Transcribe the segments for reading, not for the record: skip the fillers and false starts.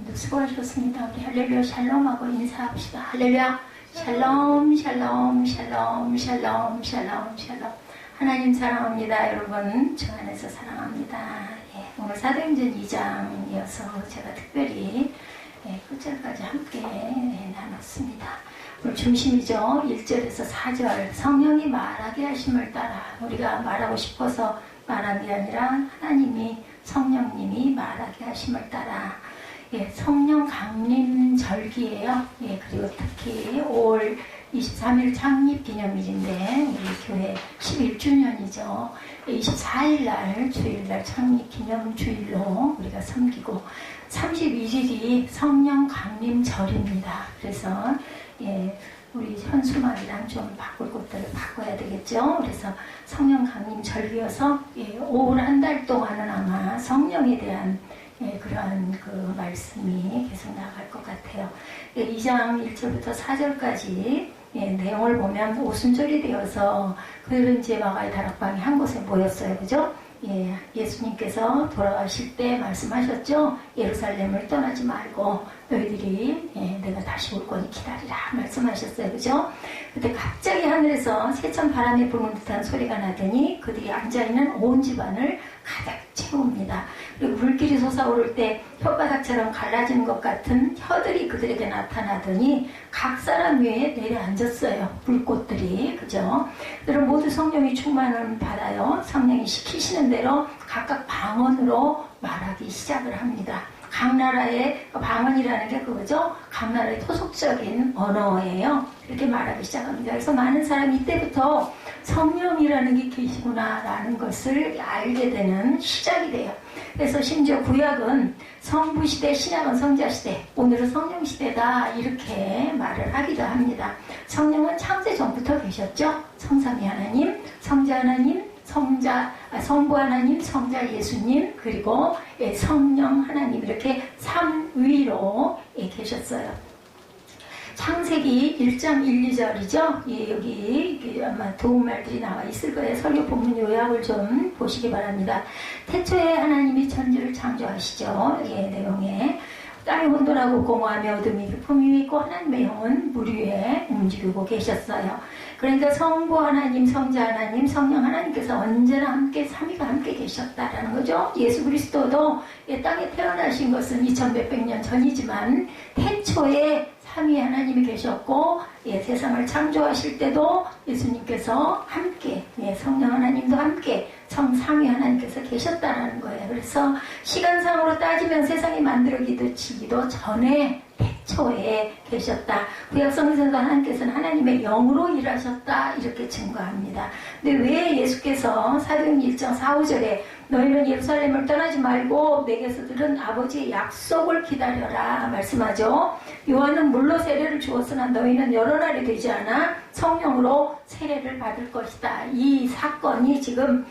오늘도 수고하셨습니다. 우리 할렐루야 샬롬하고 인사합시다. 할렐루야 샬롬 샬롬 샬롬 샬롬 샬롬 샬롬. 하나님 사랑합니다. 여러분 주 안에서 사랑합니다. 예, 오늘 사도행전 2장이어서 제가 특별히 끝절까지 함께 나눴습니다. 오늘 중심이죠. 1절에서 4절 성령이 말하게 하심을 따라 우리가 말하고 싶어서 말한 게 아니라 하나님이 성령님이 말하게 하심을 따라 성령 강림 절기예요. 그리고 특히 5월 23일 창립 기념일인데 우리 교회 11주년이죠. 24일 날 주일날 창립 기념 주일로 우리가 섬기고 31일이 성령 강림 절입니다. 그래서 우리 현수막이랑 좀 바꿀 것들을 바꿔야 되겠죠. 그래서 성령 강림 절기여서 5월 한 달 동안은 아마 성령에 대한 그러한 그 말씀이 계속 나갈 것 같아요. 2장 1절부터 4절까지 내용을 보면 오순절이 되어서 그들은 이제 마가의 다락방이 한 곳에 모였어요. 그죠? 예수님께서 돌아가실 때 말씀하셨죠. 예루살렘을 떠나지 말고 너희들이 내가 다시 올 거니 기다리라 말씀하셨어요. 그죠? 그때 갑자기 하늘에서 세찬 바람이 부는 듯한 소리가 나더니 그들이 앉아있는 온 집안을 가득 채웁니다. 그리고 불길이 솟아오를 때 혓바닥처럼 갈라지는 것 같은 혀들이 그들에게 나타나더니 각 사람 위에 내려앉았어요. 불꽃들이. 그죠? 그들은 모두 성령이 충만을 받아요. 성령이 시키시는 대로 각각 방언으로 말하기 시작을 합니다. 각 나라의 방언이라는 게 그거죠. 각 나라의 토속적인 언어예요. 이렇게 말하기 시작합니다. 그래서 많은 사람이 이때부터 성령이라는 게 계시구나 라는 것을 알게 되는 시작이 돼요. 그래서 심지어 구약은 성부시대, 신약은 성자시대, 오늘은 성령시대다 이렇게 말을 하기도 합니다. 성령은 창세 전부터 계셨죠. 성삼위 하나님, 성자 하나님, 성부 하나님, 성자 예수님, 그리고 성령 하나님 이렇게 삼위로 계셨어요. 창세기 1장 1, 2절이죠. 여기 아마 도움말들이 나와 있을 거예요. 설교 본문 요약을 좀 보시기 바랍니다. 태초에 하나님이 천지를 창조하시죠. 내용에 땅이 혼돈하고 공허하며 어둠이 풍이 있고 하나님의 영은 물 위에 움직이고 계셨어요. 그러니까 성부 하나님, 성자 하나님, 성령 하나님께서 언제나 함께 삼위가 함께 계셨다라는 거죠. 예수 그리스도도 이 땅에 태어나신 것은 2000몇백 년 전이지만 태초에 삼위 하나님이 계셨고 세상을 창조하실 때도 예수님께서 함께 성령 하나님도 함께 성삼위 하나님께서 계셨다라는 거예요. 그래서 시간상으로 따지면 세상이 만들어지기도 전에 태초에 계셨다. 구약성경에서 하나님께서는 하나님의 영으로 일하셨다 이렇게 증거합니다. 근데 왜 예수께서 사도행전 1장 4, 5절에 너희는 예루살렘을 떠나지 말고 내게서 들은 아버지의 약속을 기다려라 말씀하죠. 요한은 물로 세례를 주었으나 너희는 여러 날이 되지 않아 성령으로 세례를 받을 것이다. 이 사건이 지금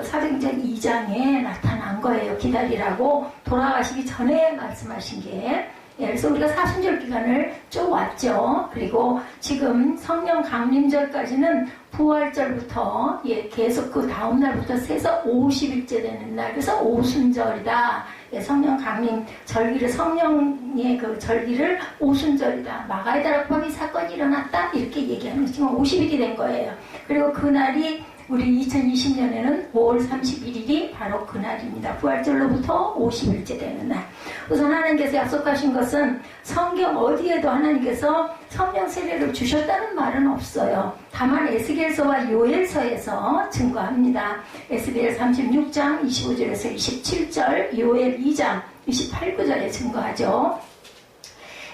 사도행전 2장에 나타난 거예요. 기다리라고 돌아가시기 전에 말씀하신 게. 그래서 우리가 사순절 기간을 쭉 왔죠. 그리고 지금 성령 강림절까지는 부활절부터 계속 그 다음날부터 세서 50일째 되는 날. 그래서 오순절이다. 성령 강림 절기를 성령의 그 절기를 오순절이다. 마가의 다락방이 사건이 일어났다. 이렇게 얘기하면 지금 50일이 된 거예요. 그리고 그날이 우리 2020년에는 5월 31일이 바로 그날입니다. 부활절로부터 50일째 되는 날. 우선 하나님께서 약속하신 것은 성경 어디에도 하나님께서 성령 세례를 주셨다는 말은 없어요. 다만 에스겔서와 요엘서에서 증거합니다. 에스겔 36장 25절에서 27절, 요엘 2장 28, 9절에 증거하죠.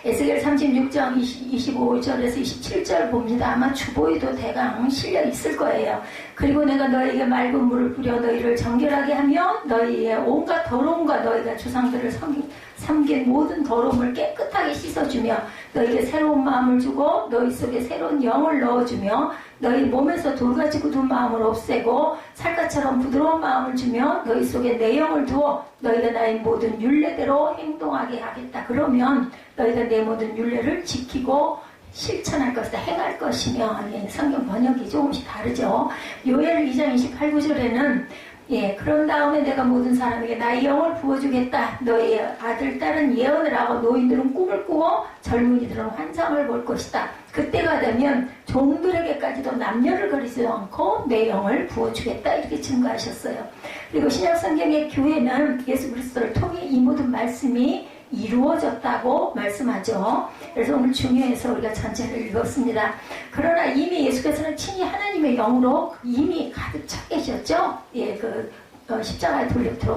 에스겔 36장 25절에서 27절 봅니다. 아마 주보에도 대강 실려 있을 거예요. 그리고 내가 너에게 맑은 물을 뿌려 너희를 정결하게 하며 너희의 온갖 더러움과 너희가 주상들을 삼긴 모든 더러움을 깨끗하게 씻어주며 너희에게 새로운 마음을 주고 너희 속에 새로운 영을 넣어주며 너희 몸에서 돌같이 굳은 마음을 없애고 살갗처럼 부드러운 마음을 주며 너희 속에 내 영을 두어 너희가 나의 모든 율례대로 행동하게 하겠다. 그러면 너희가 내 모든 율례를 지키고 실천할 것이다. 행할 것이며 성경 번역이 조금씩 다르죠. 요엘 2장 28, 9절에는 예, 그런 다음에 내가 모든 사람에게 나의 영을 부어주겠다. 너의 아들, 딸은 예언을 하고 노인들은 꿈을 꾸고 젊은이들은 환상을 볼 것이다. 그때가 되면 종들에게까지도 남녀를 가리지 않고 내 영을 부어주겠다. 이렇게 증거하셨어요. 그리고 신약성경의 교회는 예수 그리스도를 통해 이 모든 말씀이 이루어졌다고 말씀하죠. 그래서 오늘 중요해서 우리가 전체를 읽었습니다. 그러나 이미 예수께서는 친히 하나님의 영으로 이미 가득 차 계셨죠. 예, 십자가에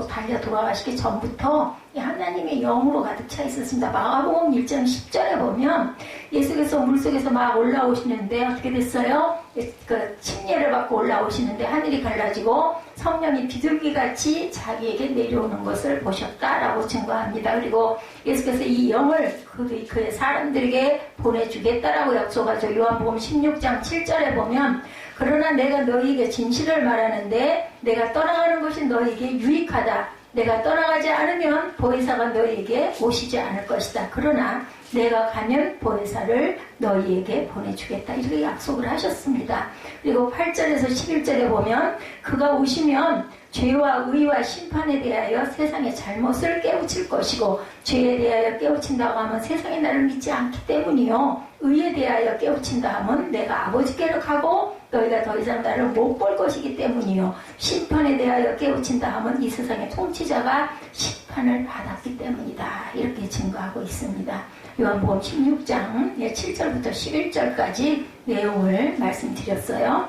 달려 돌아가시기 전부터 하나님의 영으로 가득 차 있었습니다. 마가복음 1장 10절에 보면 예수께서 물속에서 막 올라오시는데 어떻게 됐어요? 그 침례를 받고 올라오시는데 하늘이 갈라지고 성령이 비둘기같이 자기에게 내려오는 것을 보셨다라고 증거합니다. 그리고 예수께서 이 영을 그의 사람들에게 보내주겠다라고 약속하죠. 요한복음 16장 7절에 보면 그러나 내가 너희에게 진실을 말하는데 내가 떠나가는 것이 너희에게 유익하다. 내가 떠나가지 않으면 보혜사가 너희에게 오시지 않을 것이다. 그러나 내가 가면 보혜사를 너희에게 보내주겠다. 이렇게 약속을 하셨습니다. 그리고 8절에서 11절에 보면 그가 오시면 죄와 의와 심판에 대하여 세상의 잘못을 깨우칠 것이고 죄에 대하여 깨우친다고 하면 세상이 나를 믿지 않기 때문이요. 의에 대하여 깨우친다 하면 내가 아버지께로 가고 너희가 더 이상 나를 못 볼 것이기 때문이요. 심판에 대하여 깨우친다 하면 이 세상의 통치자가 심판을 받았기 때문이다. 이렇게 증거하고 있습니다. 요한복음 16장 7절부터 11절까지 내용을 말씀드렸어요.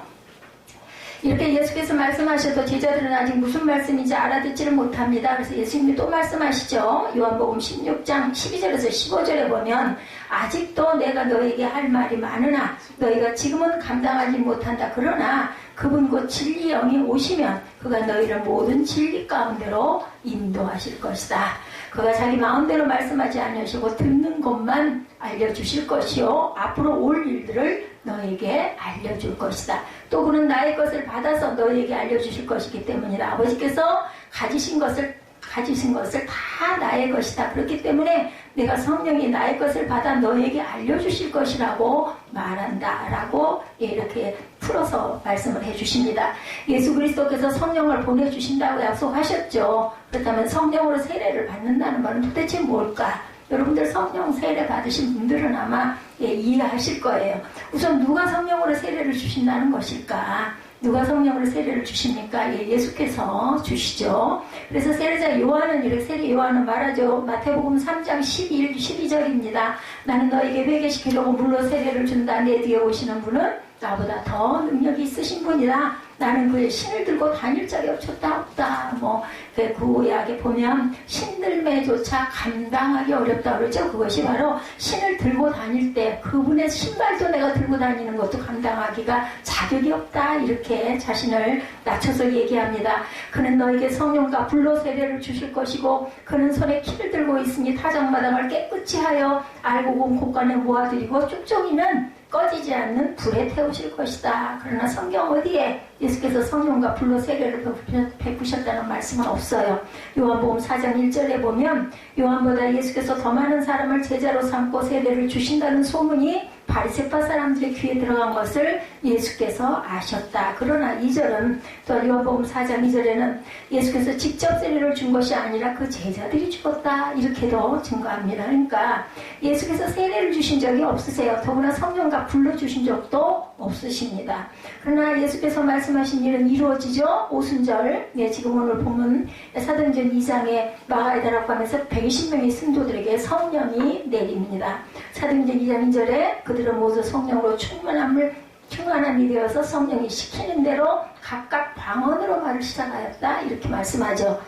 이렇게 예수께서 말씀하셔도 제자들은 아직 무슨 말씀인지 알아듣지를 못합니다. 그래서 예수님이 또 말씀하시죠. 요한복음 16장 12절에서 15절에 보면 아직도 내가 너에게 할 말이 많으나 너희가 지금은 감당하지 못한다. 그러나 그분 곧 진리 영이 오시면 그가 너희를 모든 진리 가운데로 인도하실 것이다. 그가 자기 마음대로 말씀하지 않으시고 듣는 것만 알려주실 것이요. 앞으로 올 일들을 너에게 알려줄 것이다. 또 그는 나의 것을 받아서 너에게 알려주실 것이기 때문이다. 아버지께서 가지신 것을 다 나의 것이다. 그렇기 때문에 내가 성령이 나의 것을 받아 너에게 알려주실 것이라고 말한다. 라고 이렇게 풀어서 말씀을 해주십니다. 예수 그리스도께서 성령을 보내주신다고 약속하셨죠. 그렇다면 성령으로 세례를 받는다는 말은 도대체 뭘까? 여러분들 성령 세례 받으신 분들은 아마 이해하실 거예요. 우선 누가 성령으로 세례를 주신다는 것일까? 누가 성령으로 세례를 주십니까? 예수께서 주시죠. 그래서 세례자 요한은 이렇게 세례 요한은 말하죠. 마태복음 3장 12절입니다. 나는 너에게 회개시키려고 물로 세례를 준다. 내 뒤에 오시는 분은 나보다 더 능력이 있으신 분이다. 나는 그의 신을 들고 다닐 자리 없다. 그 구약에 보면 신들매조차 감당하기 어렵다 그러죠. 그것이 바로 신을 들고 다닐 때 그분의 신발도 내가 들고 다니는 것도 감당하기가 자격이 없다. 이렇게 자신을 낮춰서 얘기합니다. 그는 너에게 성령과 불로 세례를 주실 것이고 그는 손에 키를 들고 있으니 타작마당을 깨끗이 하여 알고 온 곳간에 모아들이고 쭉종이는 꺼지지 않는 불에 태우실 것이다. 그러나 성경 어디에 예수께서 성령과 불로 세례를 베푸셨다는 말씀은 없어요. 요한복음 4장 1절에 보면 요한보다 예수께서 더 많은 사람을 제자로 삼고 세례를 주신다는 소문이 바리새파 사람들의 귀에 들어간 것을 예수께서 아셨다. 그러나 2절은 또 요한복음 4장 2절에는 예수께서 직접 세례를 준 것이 아니라 그 제자들이 주었다. 이렇게도 증거합니다. 그러니까 예수께서 세례를 주신 적이 없으세요. 더구나 성령과 불로 주신 적도 없으십니다. 그러나 예수께서 말씀하신 일은 이루어지죠. 오순절, 지금 오늘 보면 사도행전 2장에 마가에다라고 하면서 120명의 승도들에게 성령이 내립니다. 사도행전 2장 2절에 그들은 모두 성령으로 충만함이 되어서 성령이 시키는 대로 각각 방언으로 말을 시작하였다. 이렇게 말씀하죠.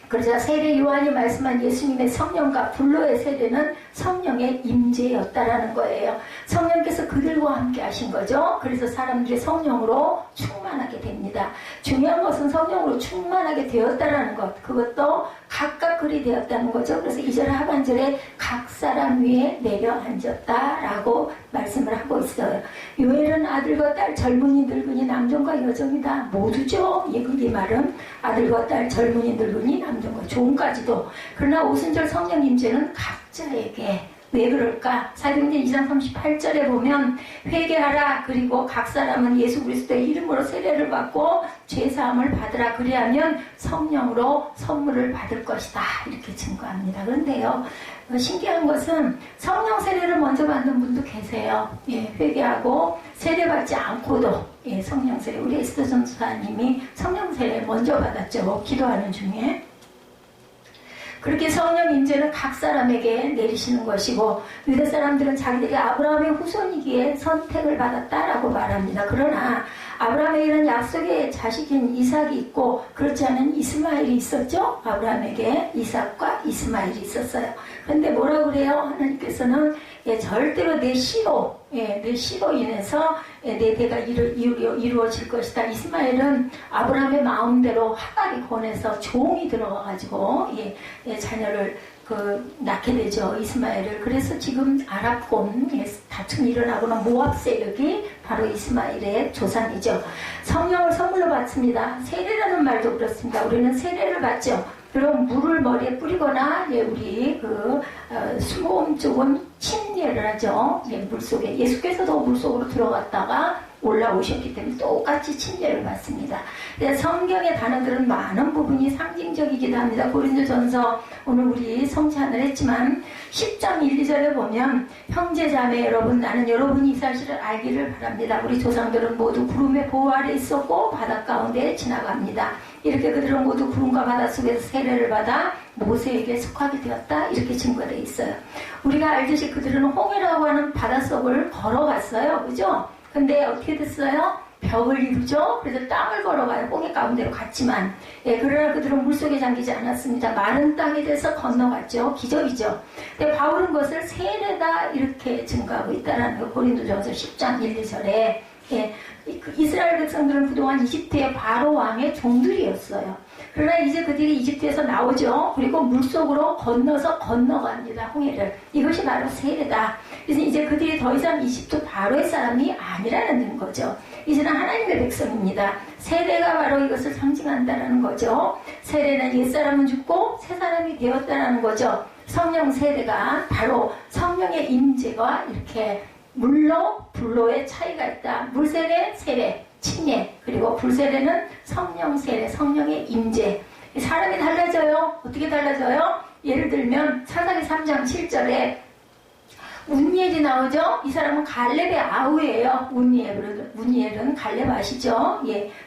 그러자 세례 요한이 말씀한 예수님의 성령과 불로의 세례는 성령의 임재였다라는 거예요. 성령께서 그들과 함께 하신 거죠. 그래서 사람들이 성령으로 충만하게 됩니다. 중요한 것은 성령으로 충만하게 되었다라는 것. 그것도 각각 그리 되었다는 거죠. 그래서 2절 하반절에 각 사람 위에 내려앉았다라고 말씀을 하고 있어요. 요엘은 아들과 딸, 젊은이, 늙은이, 남종과 여종이다. 모두죠. 이 말은 아들과 딸, 젊은이, 늙은이, 남종과 종까지도. 그러나 오순절 성령 임재는 각자에게 왜 그럴까? 사도행전 2장 38절에 보면 회개하라. 그리고 각 사람은 예수 그리스도의 이름으로 세례를 받고 죄사함을 받으라. 그리하면 성령으로 선물을 받을 것이다. 이렇게 증거합니다. 그런데요, 신기한 것은 성령 세례를 먼저 받는 분도 계세요. 예, 회개하고 세례받지 않고도 성령 세례. 우리 에스더 전도사님이 성령 세례 먼저 받았죠. 기도하는 중에. 그렇게 성령 임재는 각 사람에게 내리시는 것이고 유대 사람들은 자기들이 아브라함의 후손이기에 선택을 받았다라고 말합니다. 그러나 아브라함에게는 약속의 자식인 이삭이 있고 그렇지 않은 이스마엘이 있었죠. 아브라함에게 이삭과 이스마엘이 있었어요. 그런데 뭐라고 그래요? 하나님께서는 절대로 내 씨로 인해서 내 대가 이루어질 것이다. 이스마엘은 아브라함의 마음대로 하갈이 권해서 종이 들어가가지고 자녀를 낳게 되죠. 이스마엘을. 그래서 지금 아랍권 다툼이 일어나고는 모압 세력이 바로 이스마엘의 조상이죠. 성령을 선물로 받습니다. 세례라는 말도 그렇습니다. 우리는 세례를 받죠. 그럼 물을 머리에 뿌리거나 우리 수모음 쪽은 침례를 하죠. 물속에. 예수께서도 물속으로 들어갔다가 올라오셨기 때문에 똑같이 침례를 받습니다. 성경의 단어들은 많은 부분이 상징적이기도 합니다. 고린도전서 오늘 우리 성찬을 했지만 10장 1, 2절에 보면 형제자매 여러분, 나는 여러분이 이 사실을 알기를 바랍니다. 우리 조상들은 모두 구름의 보호 아래 있었고 바다 가운데 지나갑니다. 이렇게 그들은 모두 구름과 바다 속에서 세례를 받아 모세에게 속하게 되었다. 이렇게 증거되어 있어요. 우리가 알듯이 그들은 홍해라고 하는 바닷속을 걸어갔어요. 그죠? 근데 어떻게 됐어요? 벽을 이루죠? 그래서 땅을 걸어가요. 홍해 가운데로 갔지만. 그러나 그들은 물속에 잠기지 않았습니다. 마른 땅에 대해서 건너갔죠. 기적이죠. 근데 바울은 그것을 세례다 이렇게 증거하고 있다는 거. 고린도전서 10장 1, 2절에. 이스라엘 백성들은 그동안 이집트의 바로 왕의 종들이었어요. 그러나 이제 그들이 이집트에서 나오죠. 그리고 물속으로 건너갑니다. 홍해를. 이것이 바로 세례다. 그래서 이제 그들이 더 이상 이집트 바로의 사람이 아니라는 거죠. 이제는 하나님의 백성입니다. 세례가 바로 이것을 상징한다는 거죠. 세례는 옛사람은 죽고 새사람이 되었다는 거죠. 성령 세례가 바로 성령의 임재가 이렇게 물로 불로의 차이가 있다. 물세례, 세례, 침례, 그리고 불세례는 성령 세례, 성령의 임재. 사람이 달라져요. 어떻게 달라져요? 예를 들면 사사기 3장 7절에 운니엘이 나오죠. 이 사람은 갈렙의 아우예요. 운니엘은 갈렙 아시죠?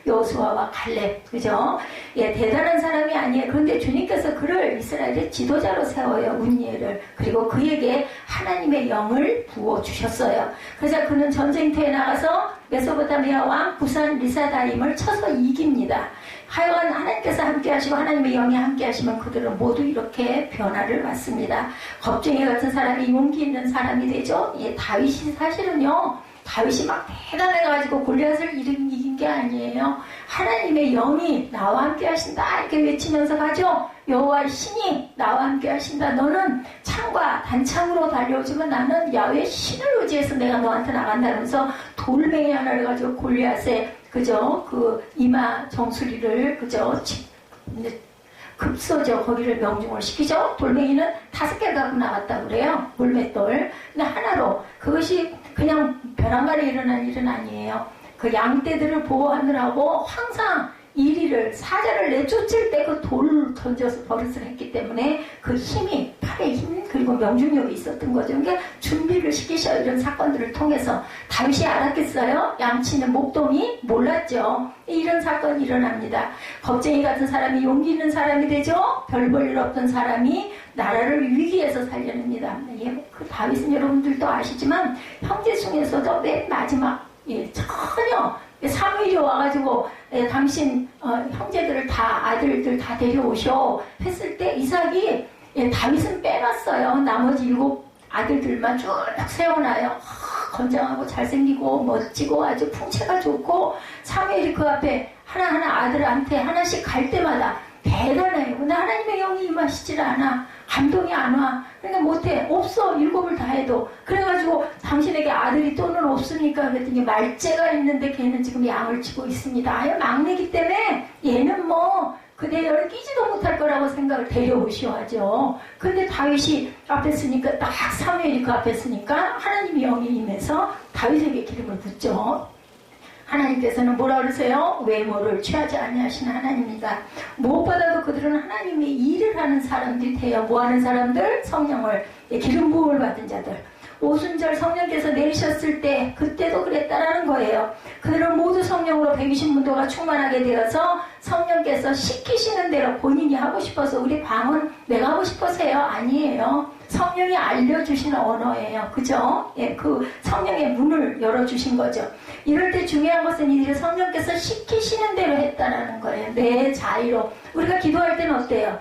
여호수아와 갈렙, 그죠? 대단한 사람이 아니에요. 그런데 주님께서 그를 이스라엘의 지도자로 세워요. 운니엘을. 그리고 그에게 하나님의 영을 부어 주셨어요. 그래서 그는 전쟁터에 나가서 메소포타미아 왕 구산 리사다임을 쳐서 이깁니다. 하여간 하나님께서 함께 하시고 하나님의 영이 함께 하시면 그들은 모두 이렇게 변화를 받습니다. 겁쟁이 같은 사람이 용기 있는 사람이 되죠. 다윗이 사실은요, 다윗이 막 대단해가지고 골리앗을 이긴 게 아니에요. 하나님의 영이 나와 함께 하신다 이렇게 외치면서 가죠. 여호와의 신이 나와 함께 하신다. 너는 창과 단창으로 달려오지만 나는 야훼의 신을 의지해서 내가 너한테 나간다면서 돌멩이 하나를 가지고 골리앗의 그 이마 정수리를 급소죠. 거기를 명중을 시키죠. 돌멩이는 5개 갖고 나갔다고 그래요. 물맷돌. 근데 하나로. 그것이 그냥 벼랑간에 일어난 일은 아니에요. 그 양떼들을 보호하느라고 항상 사자를 내쫓을 때 그 돌을 던져서 버릇을 했기 때문에 그 힘이, 팔의 힘, 그리고 명중력이 있었던 거죠. 그러니까 준비를 시키셔. 이런 사건들을 통해서. 다윗이 알았겠어요? 양치는 목동이 몰랐죠. 이런 사건이 일어납니다. 겁쟁이 같은 사람이 용기 있는 사람이 되죠. 별 볼 일 없던 사람이 나라를 위기에서 살려냅니다. 그 다윗은 여러분들도 아시지만 형제 중에서도 맨 마지막 전혀 사무엘이 와가지고 당신 형제들을 다 아들들 다 데려오셔 했을 때 이삭이 다윗은 빼놨어요. 나머지 7 아들들만 쭉 세워놔요. 건장하고 잘생기고 멋지고 아주 풍채가 좋고 사무엘이 그 앞에 하나하나 아들한테 하나씩 갈 때마다 대단해요. 근데 하나님의 영이 임하시질 않아. 감동이 안 와. 그러니까 못해. 없어. 7을 다 해도. 그래가지고 당신에게 아들이 또는 없습니까? 그랬더니 말째가 있는데 걔는 지금 양을 치고 있습니다. 아예 막내기 때문에 얘는 뭐 그 대열을 끼지도 못할 거라고 생각을 데려오시오 하죠. 근데 다윗이 앞에 쓰니까 딱 사무엘이 그 앞에 쓰니까 하나님의 영이 임해서 다윗에게 기름을 붓죠. 하나님께서는 뭐라 그러세요? 외모를 취하지 아니하시는 하나님이다. 무엇보다도 그들은 하나님의 일을 하는 사람들이 돼요. 뭐하는 사람들? 성령을 기름 부음을 받은 자들. 오순절 성령께서 내리셨을 때 그때도 그랬다라는 거예요. 그들은 모두 성령으로 120문도가 충만하게 되어서 성령께서 시키시는 대로 본인이 하고 싶어서 우리 방은 내가 하고 싶어서요? 아니에요. 성령이 알려주신 언어예요. 그죠? 예, 그 성령의 문을 열어주신 거죠. 이럴 때 중요한 것은 이들이 성령께서 시키시는 대로 했다라는 거예요. 내 자유로. 우리가 기도할 때는 어때요?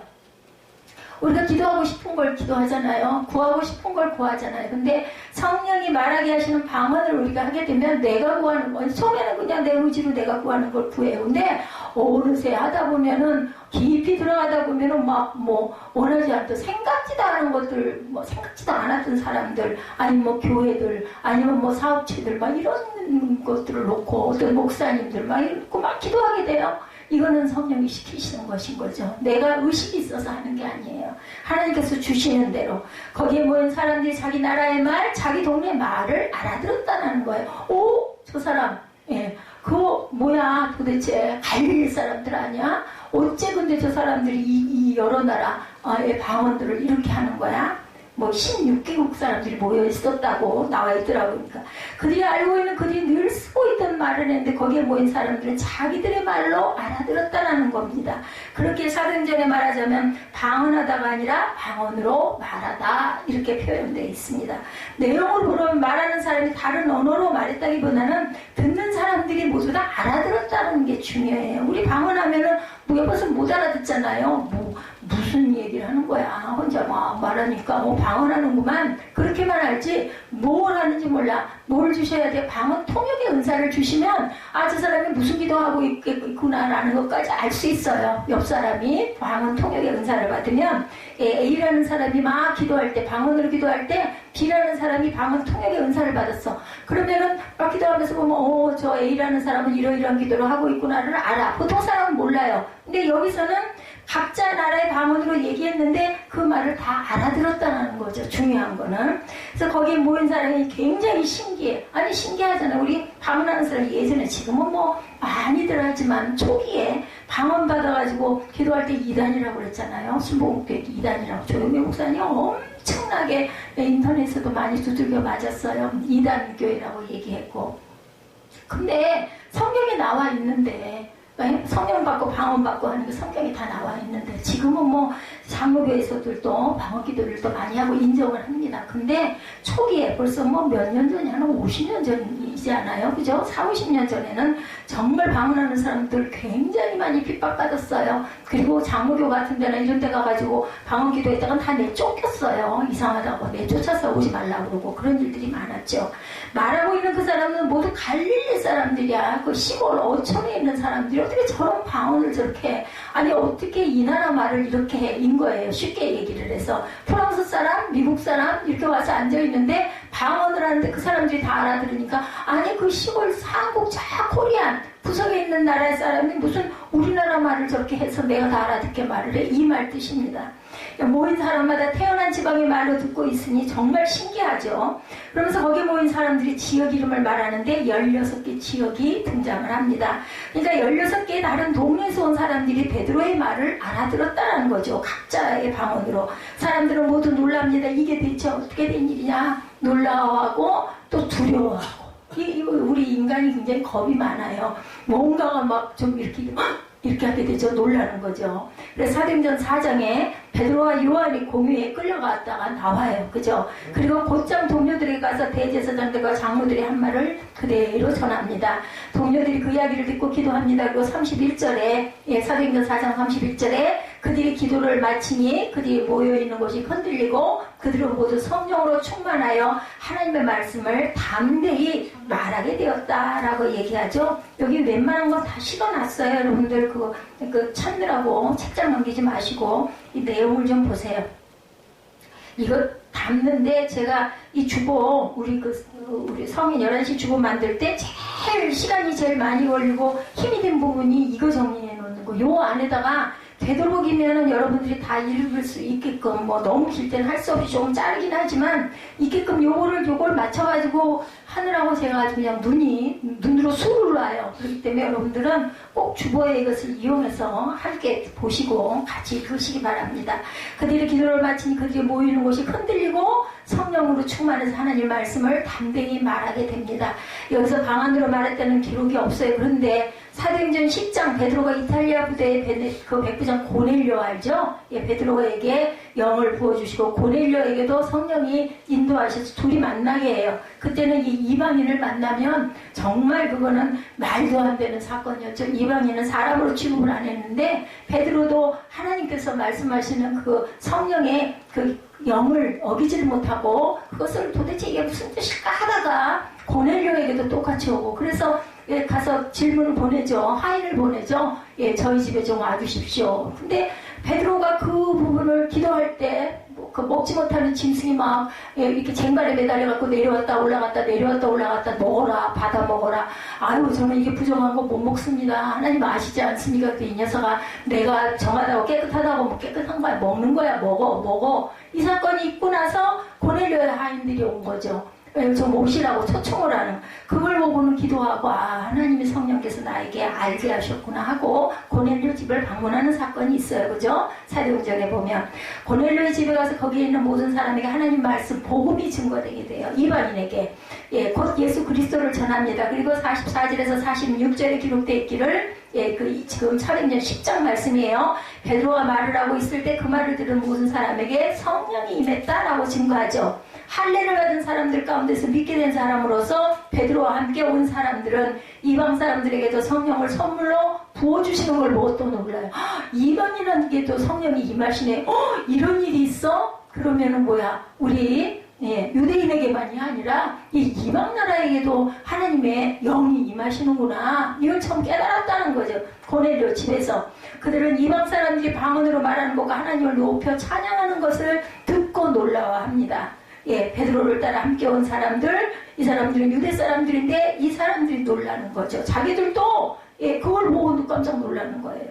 우리가 기도하고 싶은 걸 기도하잖아요. 구하고 싶은 걸 구하잖아요. 근데 성령이 말하게 하시는 방언을 우리가 하게 되면 내가 구하는 건 처음에는 그냥 내 의지로 내가 구하는 걸 구해요. 근데 어느새 하다 보면은 깊이 들어가다 보면은 막 뭐 원하지 않던 생각지도 않은 것들, 뭐 생각지도 않았던 사람들, 아니면 뭐 교회들, 아니면 뭐 사업체들 막 이런 것들을 놓고 어떤 목사님들 막 이렇게 막 기도하게 돼요. 이거는 성령이 시키시는 것인 거죠. 내가 의식이 있어서 하는 게 아니에요. 하나님께서 주시는 대로. 거기에 모인 사람들이 자기 나라의 말, 자기 동네 말을 알아들었다는 거예요. 오, 저 사람, 예, 그거 뭐야 도대체 갈릴리 사람들 아니야? 어째 근데 저 사람들이 이 여러 나라의 방언들을 이렇게 하는 거야? 뭐 16개국 사람들이 모여 있었다고 나와 있더라고요. 그러니까 그들이 알고 있는 그들이 늘 쓰고 있던 말을 했는데 거기에 모인 사람들은 자기들의 말로 알아들었다는 겁니다. 그렇게 사도행전에 말하자면 방언하다가 아니라 방언으로 말하다 이렇게 표현되어 있습니다. 내용을 보면 말하는 사람이 다른 언어로 말했다기보다는 듣는 사람들이 모두 다 알아들었다는 게 중요해요. 우리 방언하면은 뭐 옆에서 못 알아듣잖아요. 무슨 얘기를 하는 거야. 혼자 막 말하니까 방언하는구만. 그렇게만 알지 뭘 하는지 몰라. 뭘 주셔야 돼? 방언 통역의 은사를 주시면 저 사람이 무슨 기도하고 있구나라는 것까지 알 수 있어요. 옆 사람이 방언 통역의 은사를 받으면 A라는 사람이 막 기도할 때 방언으로 기도할 때 B라는 사람이 방언 통역의 은사를 받았어. 그러면은 막 기도하면서 보면 저 A라는 사람은 이러이러한 기도를 하고 있구나를 알아. 보통 사람은 몰라요. 근데 여기서는 각자 나라의 방언으로 얘기했는데 그 말을 다 알아들었다는 거죠. 중요한 거는. 그래서 거기에 모인 사람이 굉장히 신기해. 아니 신기하잖아요. 우리 방언하는 사람이 예전에 지금은 뭐 많이들 하지만 초기에 방언 받아가지고 기도할 때 이단이라고 그랬잖아요. 순복음교회 이단이라고. 조용히 목사님 엄청나게 인터넷에서도 많이 두들겨 맞았어요. 이단교회라고 얘기했고. 근데 성경에 나와 있는데 성령 받고 방언 받고 하는 게 성경에 다 나와 있는데 지금은 뭐 장로교에서들도 방언 기도를 또 많이 하고 인정을 합니다. 근데 초기에 벌써 뭐 몇 년 전이 한 50년 전이지 않아요? 그죠? 40, 50년 전에는 정말 방언하는 사람들 굉장히 많이 핍박받았어요. 그리고 장로교 같은 데나 이런 데 가가지고 방언 기도했다가 다 내쫓겼어요. 이상하다고 내쫓아서 오지 말라고 그러고 그런 일들이 많았죠. 말하고 있는 그 사람은 모두 갈릴리 사람들이야. 그 시골 어촌에 있는 사람들이 어떻게 저런 방언을 저렇게 아니 어떻게 이 나라 말을 이렇게 해인 거예요. 쉽게 얘기를 해서 프랑스 사람, 미국 사람 이렇게 와서 앉아있는데 방언을 하는데 그 사람들이 다 알아들으니까 아니 그 시골 한국 저 코리안 구석에 있는 나라의 사람이 무슨 우리나라 말을 저렇게 해서 내가 다 알아듣게 말을 해. 이 말 뜻입니다. 모인 사람마다 태어난 지방의 말로 듣고 있으니 정말 신기하죠. 그러면서 거기에 모인 사람들이 지역 이름을 말하는데 16개 지역이 등장을 합니다. 그러니까 16개의 다른 동네에서 온 사람들이 베드로의 말을 알아들었다는 거죠. 각자의 방언으로. 사람들은 모두 놀랍니다. 이게 대체 어떻게 된 일이냐. 놀라워하고 또 두려워하고. 우리 인간이 굉장히 겁이 많아요. 뭔가가 막 좀 이렇게 하게 되죠. 놀라는 거죠. 그래서 사도행전 4장에 베드로와 요한이 공유에 끌려갔다가 나와요. 그죠? 그리고 곧장 동료들에게 가서 대제사장들과 장로들이 한 말을 그대로 전합니다. 동료들이 그 이야기를 듣고 기도합니다. 그리고 31절에 사도행전 4장 31절에 그들이 기도를 마치니 그들이 모여있는 곳이 흔들리고 그들은 모두 성령으로 충만하여 하나님의 말씀을 담대히 말하게 되었다라고 얘기하죠. 여기 웬만한 건 다 실어놨어요. 여러분들 그 찾느라고 책장 넘기지 마시고 이 내용을 좀 보세요. 이거 담는데 제가 이 주보, 우리 성인 11시 주보 만들 때 시간이 제일 많이 걸리고 힘이 든 부분이 이거 정리해 놓는 거. 요 안에다가 되도록이면은 여러분들이 다 읽을 수 있게끔, 뭐 너무 길 때는 할 수 없이 조금 자르긴 하지만 있게끔 요걸 맞춰가지고 하느라고 제가 아주 그냥 눈으로 술을 놔요. 그렇기 때문에 여러분들은 꼭 주보에 이것을 이용해서 함께 보시고 같이 읽으시기 바랍니다. 그들의 기도를 마치니 그들이 모이는 곳이 흔들리고 성령으로 충만해서 하나님 말씀을 담대히 말하게 됩니다. 여기서 방언으로 말했다는 기록이 없어요. 그런데 사도행전 10장 베드로가 이탈리아 부대의 그 백부장 고넬료 알죠? 예, 베드로에게 영을 부어주시고 고넬료에게도 성령이 인도하셔서 둘이 만나게 해요. 그때는 이 이방인을 만나면 정말 그거는 말도 안 되는 사건이었죠. 이방인은 사람으로 취급을 안 했는데 베드로도 하나님께서 말씀하시는 그 성령의 그 영을 어기지를 못하고 그것을 도대체 이게 무슨 뜻일까 하다가 고넬료에게도 똑같이 오고 그래서 예, 가서 질문을 보내죠. 하인을 보내죠. 예, 저희 집에 좀 와주십시오. 근데 베드로가 그 부분을 기도할 때 그 먹지 못하는 짐승이 막 예, 이렇게 쟁반에 매달려갖고 내려왔다 올라갔다 내려왔다 올라갔다 먹어라 받아 먹어라. 아유 저는 이게 부정한 거 못 먹습니다. 하나님 아시지 않습니까? 이 녀석아 내가 정하다고 깨끗하다고 뭐 깨끗한 거야 먹는 거야 먹어. 이 사건이 있고 나서 고넬료의 하인들이 온 거죠. 좀 오시라고 초청을 하는 그걸 보고는 기도하고 하나님의 성령께서 나에게 알게 하셨구나 하고 고넬료 집을 방문하는 사건이 있어요. 그죠? 사도행전에 보면 고넬료의 집에 가서 거기에 있는 모든 사람에게 하나님 말씀 복음이 증거되게 돼요. 이방인에게 예, 곧 예수 그리스도를 전합니다. 그리고 44절에서 46절에 기록되어 있기를 예, 지금 사도행전 10장 말씀이에요. 베드로가 말을 하고 있을 때 그 말을 들은 모든 사람에게 성령이 임했다라고 증거하죠. 할례를 받은 사람들 가운데서 믿게 된 사람으로서 베드로와 함께 온 사람들은 이방 사람들에게도 성령을 선물로 부어주시는 걸 보고 또 놀라요. 이방이라는 게 또 성령이 임하시네. 이런 일이 있어? 그러면은 뭐야? 우리 예, 유대인에게만이 아니라 이 이방 나라에게도 하나님의 영이 임하시는구나. 이걸 처음 깨달았다는 거죠. 고넬료 집에서. 그들은 이방 사람들이 방언으로 말하는 것과 하나님을 높여 찬양하는 것을 듣고 놀라워합니다. 예, 베드로를 따라 함께 온 사람들, 이 사람들은 유대 사람들인데 이 사람들이 놀라는 거죠. 자기들도 예, 그걸 보고 깜짝 놀라는 거예요.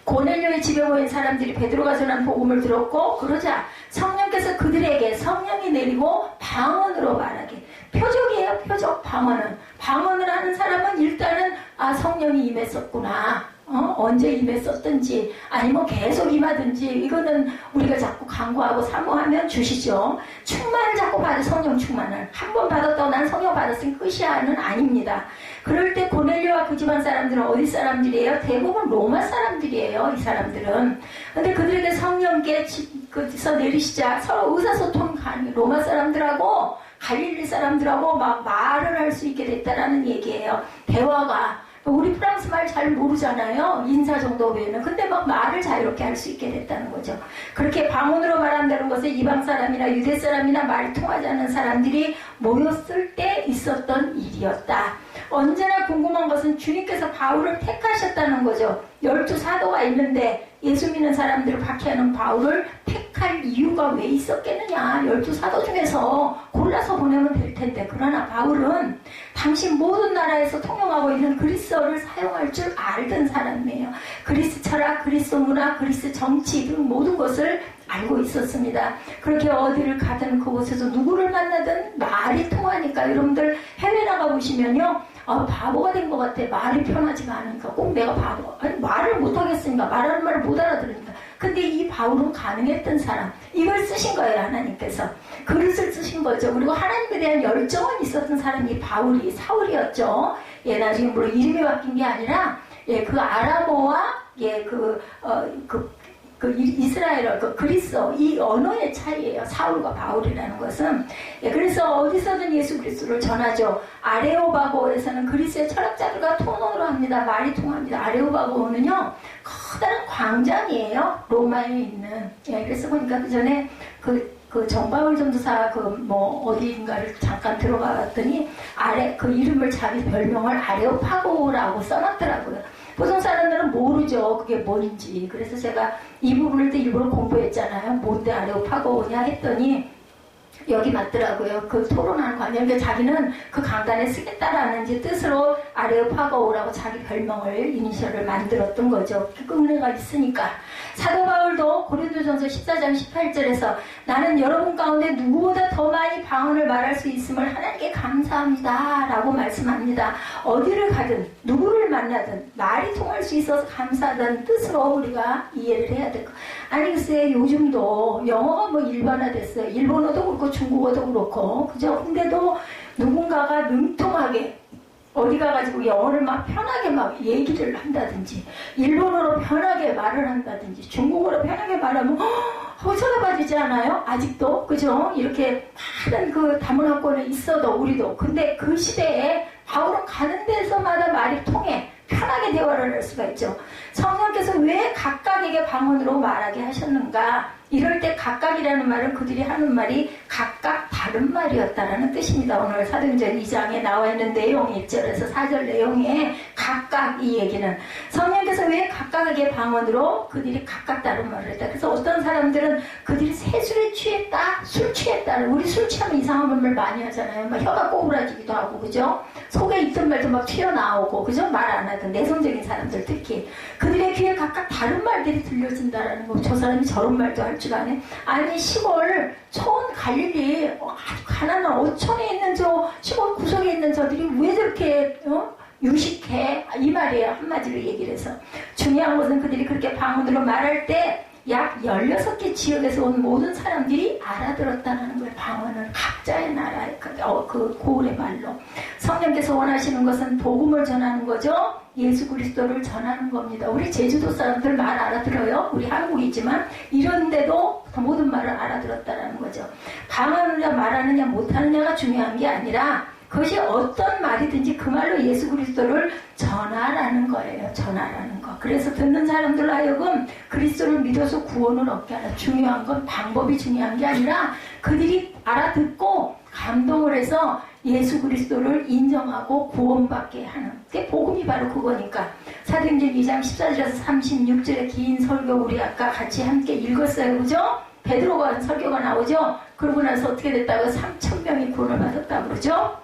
고넬료의 집에 모인 사람들이 베드로가 전한 복음을 들었고 그러자 성령께서 그들에게 성령이 내리고 방언으로 말하게. 표적이에요. 표적. 방언을 하는 사람은 일단은 성령이 임했었구나. 언제 임했었든지 아니면 계속 임하든지 이거는 우리가 자꾸 간구하고 사모하면 주시죠. 충만을 자꾸 받아. 성령 충만을 한 번 받았다고 난 성령 받았으니 끝이야는 아닙니다. 그럴 때 고넬료와 그 집안 사람들은 어디 사람들이에요? 대부분 로마 사람들이에요. 이 사람들은. 근데 그들에게 성령께서 내리시자 서로 의사소통이 가능해요. 로마 사람들하고 갈릴리 사람들하고 막 말을 할 수 있게 됐다라는 얘기예요. 대화가. 우리 프랑스 말 잘 모르잖아요. 인사 정도 외에는. 근데 막 말을 자유롭게 할 수 있게 됐다는 거죠. 그렇게 방언으로 말한다는 것은 이방 사람이나 유대 사람이나 말이 통하지 않는 사람들이 모였을 때 있었던 일이었다. 언제나 궁금한 것은 주님께서 바울을 택하셨다는 거죠. 12사도가 있는데 예수 믿는 사람들을 박해하는 바울을 택할 이유가 왜 있었겠느냐. 12사도 중에서 골라서 보내면 될 텐데. 그러나 바울은 당시 모든 나라에서 통용하고 있는 그리스어를 사용할 줄 알던 사람이에요. 그리스 철학, 그리스 문화, 그리스 정치 등 모든 것을 알고 있었습니다. 그렇게 어디를 가든 그곳에서 누구를 만나든 말이 통하니까 여러분들 해외 나가보시면요. 바보가 된 것 같아. 말이 편하지가 않으니까 꼭 내가 바보. 아니 말을 못하겠으니까 말하는 말을 못 알아들으니까. 근데 이 바울은 가능했던 사람. 이걸 쓰신 거예요. 하나님께서. 그릇을 쓰신 거죠. 그리고 하나님에 대한 열정은 있었던 사람이 사울이었죠. 예, 나중에 물론 이름이 바뀐 게 아니라 예, 그 아람어와 예, 이스라엘어, 그리스어, 이 언어의 차이예요. 사울과 바울이라는 것은. 예, 그래서 어디서든 예수 그리스도를 전하죠. 아레오바고에서는 그리스의 철학자들과 통언을 합니다. 말이 통합니다. 아레오바고는요, 커다란 광장이에요. 로마에 있는. 예, 그래서 보니까 그 전에 그 정바울 전도사 어디인가를 잠깐 들어가 봤더니 그 이름을 자기 별명을 아레오파고라고 써놨더라고요. 보통 사람들은 모르죠. 그게 뭔지. 그래서 제가 이 부분을 또 일부러 공부했잖아요. 뭔데 아레오파고냐 했더니 여기 맞더라고요. 그 토론하는 관념. 그러니까 자기는 그 강단에 쓰겠다라는 이제 뜻으로 아레오파고라고 자기 별명을 이니셜을 만들었던 거죠. 그 은혜가 있으니까. 사도 바울도 고린도전서 14장 18절에서 나는 여러분 가운데 누구보다 더 많이 방언을 말할 수 있음을 하나님께 감사합니다 라고 말씀합니다. 어디를 가든 누구를 만나든 말이 통할 수 있어서 감사하다는 뜻으로 우리가 이해를 해야 될 거. 아니 글쎄 요즘도 영어가 뭐 일반화됐어요. 일본어도 그렇고 중국어도 그렇고 그죠? 근데도 누군가가 능통하게 어디 가가지고 영어를 막 편하게 막 얘기를 한다든지 일본어로 편하게 말을 한다든지 중국어로 편하게 말하면 쳐다봐지지 않아요? 아직도 그죠? 이렇게 많은 그 다문화권에 있어도 우리도 근데 그 시대에 바울은 가는 데서마다 말이 통해 편하게 대화를 할 수가 있죠. 성령께서 왜 각각에게 방언으로 말하게 하셨는가? 이럴 때 각각이라는 말은 그들이 하는 말이 각각 다른 말이었다라는 뜻입니다. 오늘 사도행전 2장에 나와 있는 내용 1절에서 4절 내용에 각각 이 얘기는 성령께서 왜 각각에게 방언으로 그들이 각각 다른 말을 했다. 그래서 어떤 사람들은 그들이 세술에 취했다, 술 취했다. 우리 술 취하면 이상한 말 많이 하잖아요. 막 혀가 꼬부라지기도 하고 그죠? 속에 있던 말도 막 튀어나오고 그죠? 말 안 하던 내성적인 사람들 특히 그들의 귀에 각각 다른 말들이 들려진다라는 거. 저 사람이 저런 말도 할 줄 아네. 아니 시골 촌 갈릴리 아주 가난한 어촌에 있는 저 시골 구석에 있는 저들이 왜 저렇게 유식해? 이 말이에요. 한마디로 얘기를 해서 중요한 것은 그들이 그렇게 방언으로 말할 때 약 16개 지역에서 온 모든 사람들이 알아들었다는 거예요. 방언을 각자의 나라의 그 고을의 말로. 성령께서 원하시는 것은 복음을 전하는 거죠. 예수 그리스도를 전하는 겁니다. 우리 제주도 사람들 말 알아들어요. 우리 한국이지만 이런데도 모든 말을 알아들었다는 거죠. 방언을 말하느냐 못하느냐가 중요한 게 아니라 그것이 어떤 말이든지 그 말로 예수 그리스도를 전하라는 거예요. 전하라는 거. 그래서 듣는 사람들로 하여금 그리스도를 믿어서 구원을 얻게 하라. 중요한 건 방법이 중요한 게 아니라 그들이 알아듣고 감동을 해서 예수 그리스도를 인정하고 구원받게 하는 게 복음이 바로 그거니까. 사도행전 2장 14절에서 36절의 긴 설교 우리 아까 같이 함께 읽었어요. 그죠? 베드로가 한 설교가 나오죠? 그러고 나서 어떻게 됐다고 3,000명이 구원을 받았다고 그러죠?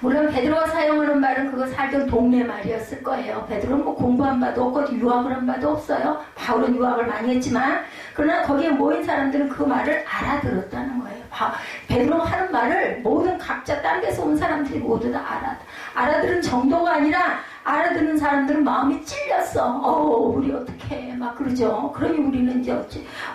물론 베드로가 사용하는 말은 그거 살던 동네 말이었을 거예요. 베드로는 뭐 공부한 바도 없고 유학을 한 바도 없어요. 바울은 유학을 많이 했지만 그러나 거기에 모인 사람들은 그 말을 알아들었다는 거예요. 베드로가 하는 말을 모든 각자 딴 데서 온 사람들이 모두 다 알아들은 정도가 아니라 알아듣는 사람들은 마음이 찔렸어. 우리 어떻게 막 그러죠. 그러니 우리는 이제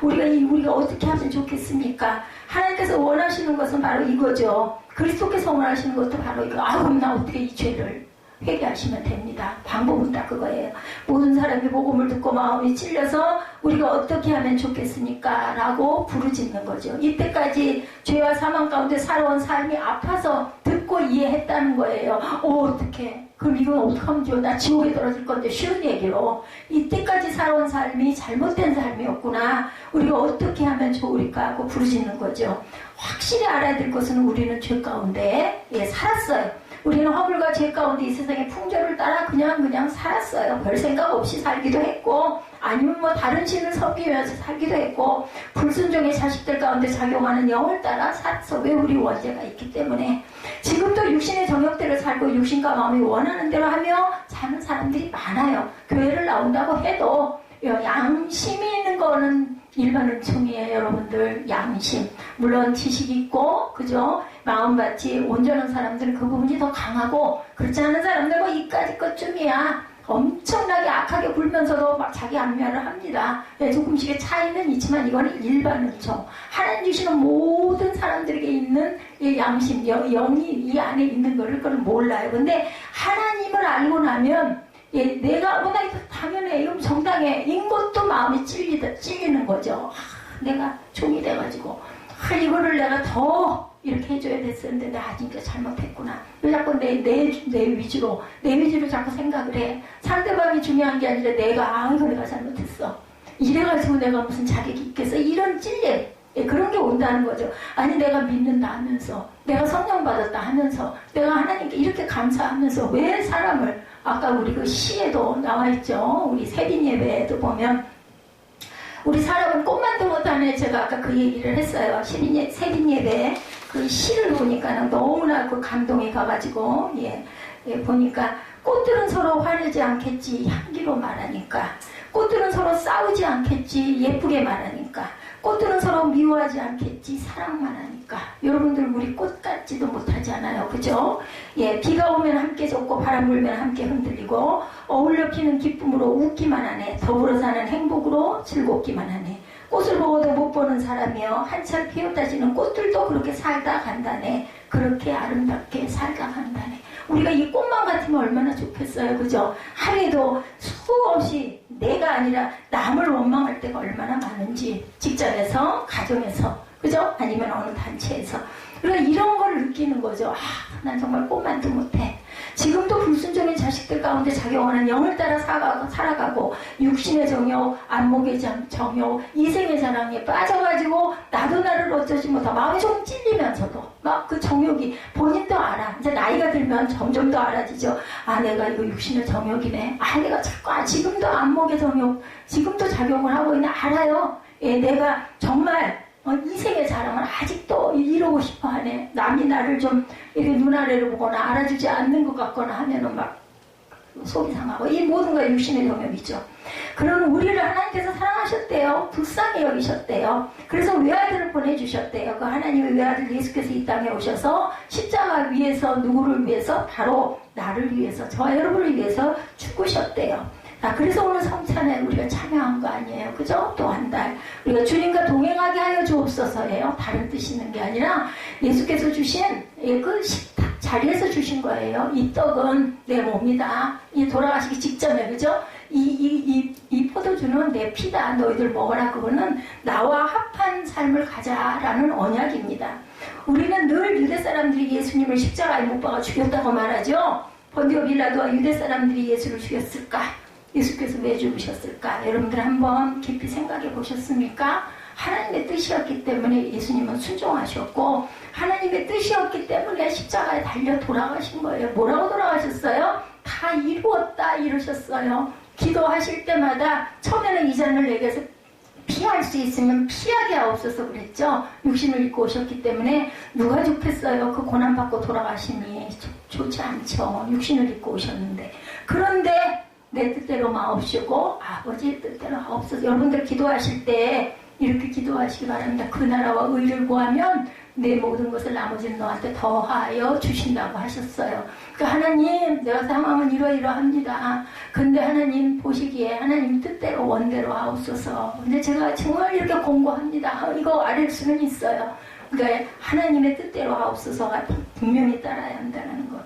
우리가 어떻게 하면 좋겠습니까? 하나님께서 원하시는 것은 바로 이거죠. 그리스도께서 원하시는 것도 바로 이거. 그럼 나 어떻게 이 죄를 회개하시면 됩니다. 방법은 다 그거예요. 모든 사람이 복음을 듣고 마음이 찔려서 우리가 어떻게 하면 좋겠습니까? 라고 부르짖는 거죠. 이때까지 죄와 사망 가운데 살아온 삶이 아파서 듣고 이해했다는 거예요. 어떡해. 그럼 이건 어떡하면 좋아? 나 지옥에 떨어질 건데. 쉬운 얘기로 이때까지 살아온 삶이 잘못된 삶이었구나. 우리가 어떻게 하면 좋을까 하고 부르짖는 거죠. 확실히 알아야 될 것은 우리는 죄 가운데 살았어요. 우리는 허물과 죄 가운데 이 세상의 풍조를 따라 그냥 살았어요. 별 생각 없이 살기도 했고 아니면 뭐 다른 신을 섬기면서 살기도 했고 불순종의 자식들 가운데 작용하는 영을 따라 살았어. 왜 우리 원죄가 있기 때문에. 지금도 육신의 정욕대로 살고 육신과 마음이 원하는 대로 하며 사는 사람들이 많아요. 교회를 나온다고 해도 양심이 있는 거는 일반 은총이에요. 여러분들 양심. 물론 지식 있고 그죠? 마음밭이 온전한 사람들은 그 부분이 더 강하고 그렇지 않은 사람들은 뭐 이까짓 것쯤이야. 엄청나게 악하게 굴면서도 막 자기 안면을 합니다. 조금씩의 차이는 있지만 이거는 일반 은총. 하나님 주시는 모든 사람들에게 있는 이 양심, 영이 이 안에 있는 거를 그걸 몰라요. 근데 하나님을 알고 나면 내가 나 이거 당연해. 이건 정당해. 인 것도 마음이 찔리는 거죠. 내가 종이 돼가지고 이거를 내가 더 이렇게 해줘야 됐었는데 나 진짜 잘못했구나. 왜 자꾸 내 위주로 자꾸 생각을 해. 상대방이 중요한 게 아니라 이거 내가 잘못했어. 이래가지고 내가 무슨 자격이 있겠어. 이런 찔림. 그런 게 온다는 거죠. 아니 내가 믿는다 하면서 내가 성령 받았다 하면서 내가 하나님께 이렇게 감사하면서 왜 사람을 아까 우리 그 시에도 나와 있죠. 우리 세빈 예배에도 보면 우리 사람은 꽃만도 못하네. 제가 아까 그 얘기를 했어요. 세빈 예배에 그 시를 보니까는 너무나 그 감동이 가가지고 보니까 꽃들은 서로 화내지 않겠지 향기로 말하니까 꽃들은 서로 싸우지 않겠지 예쁘게 말하니까 꽃들은 서로 미워하지 않겠지 사랑만 하니까 여러분들 우리 꽃 같지도 못하잖아요. 그죠? 비가 오면 함께 젖고 바람 불면 함께 흔들리고 어울려 피는 기쁨으로 웃기만 하네. 더불어 사는 행복으로 즐겁기만 하네. 꽃을 보고도 못 보는 사람이여 한철 피었다지는 꽃들도 그렇게 살다 간다네. 그렇게 아름답게 살다 간다네. 우리가 이 꽃만 같으면 얼마나 좋겠어요. 그죠? 하루에도 수없이 내가 아니라 남을 원망할 때가 얼마나 많은지 직장에서 가정에서 그죠? 아니면 어느 단체에서 그러니까 이런 걸 느끼는 거죠. 난 정말 꽃만도 못해. 지금도 불순종의 자식들 가운데 작용하는 영을 따라 살아가고 육신의 정욕, 안목의 정욕, 이생의 사랑에 빠져가지고 나도 나를 어쩌지 못하고 마음이 좀 찔리면서도 막 그 정욕이 본인도 알아. 이제 나이가 들면 점점 더 알아지죠. 내가 이거 육신의 정욕이네. 내가 자꾸 지금도 안목의 정욕, 지금도 작용을 하고 있는 알아요. 내가 정말 이생의 사랑을 아직도 이루고 싶어 하네. 남이 나를 좀 이렇게 눈아래를 보거나 알아주지 않는 것 같거나 하면은 막 속이 상하고 이 모든 거 육신의 영역이죠. 그런 우리를 하나님께서 사랑하셨대요. 불쌍히 여기셨대요. 그래서 외아들을 보내주셨대요. 그 하나님의 외아들 예수께서 이 땅에 오셔서 십자가 위에서 누구를 위해서? 바로 나를 위해서 저와 여러분을 위해서 죽으셨대요. 그래서 오늘 성찬에 우리가 참여한 거 아니에요. 그죠? 또 한 달. 우리가 주님과 동행하게 하여 주옵소서예요. 다른 뜻이 있는 게 아니라 예수께서 주신 그 식탁 자리에서 주신 거예요. 이 떡은 내 몸이다. 이 돌아가시기 직전에, 그죠? 이 포도주는 내 피다. 너희들 먹어라. 그거는 나와 합한 삶을 가자라는 언약입니다. 우리는 늘 유대 사람들이 예수님을 십자가에 못 박아 죽였다고 말하죠. 본디오 빌라도와 유대 사람들이 예수를 죽였을까? 예수께서 왜 죽으셨을까? 여러분들 한번 깊이 생각해 보셨습니까? 하나님의 뜻이었기 때문에 예수님은 순종하셨고 하나님의 뜻이었기 때문에 십자가에 달려 돌아가신 거예요. 뭐라고 돌아가셨어요? 다 이루었다 이러셨어요. 기도하실 때마다 처음에는 이 잔을 내게서 피할 수 있으면 피하게 하옵소서 그랬죠. 육신을 입고 오셨기 때문에 누가 좋겠어요. 그 고난받고 돌아가시니 좋지 않죠. 육신을 입고 오셨는데. 그런데 내 뜻대로 마옵시고 아버지의 뜻대로 하옵소서. 여러분들 기도하실 때 이렇게 기도하시기 바랍니다. 그 나라와 의를 구하면 내 모든 것을 나머지는 너한테 더하여 주신다고 하셨어요. 그러니까 하나님 내가 상황은 이러이러합니다. 근데 하나님 보시기에 하나님 뜻대로 원대로 하옵소서. 근데 제가 정말 이렇게 공고합니다. 이거 아릴 수는 있어요. 그러니까 하나님의 뜻대로 하옵소서가 분명히 따라야 한다는 것.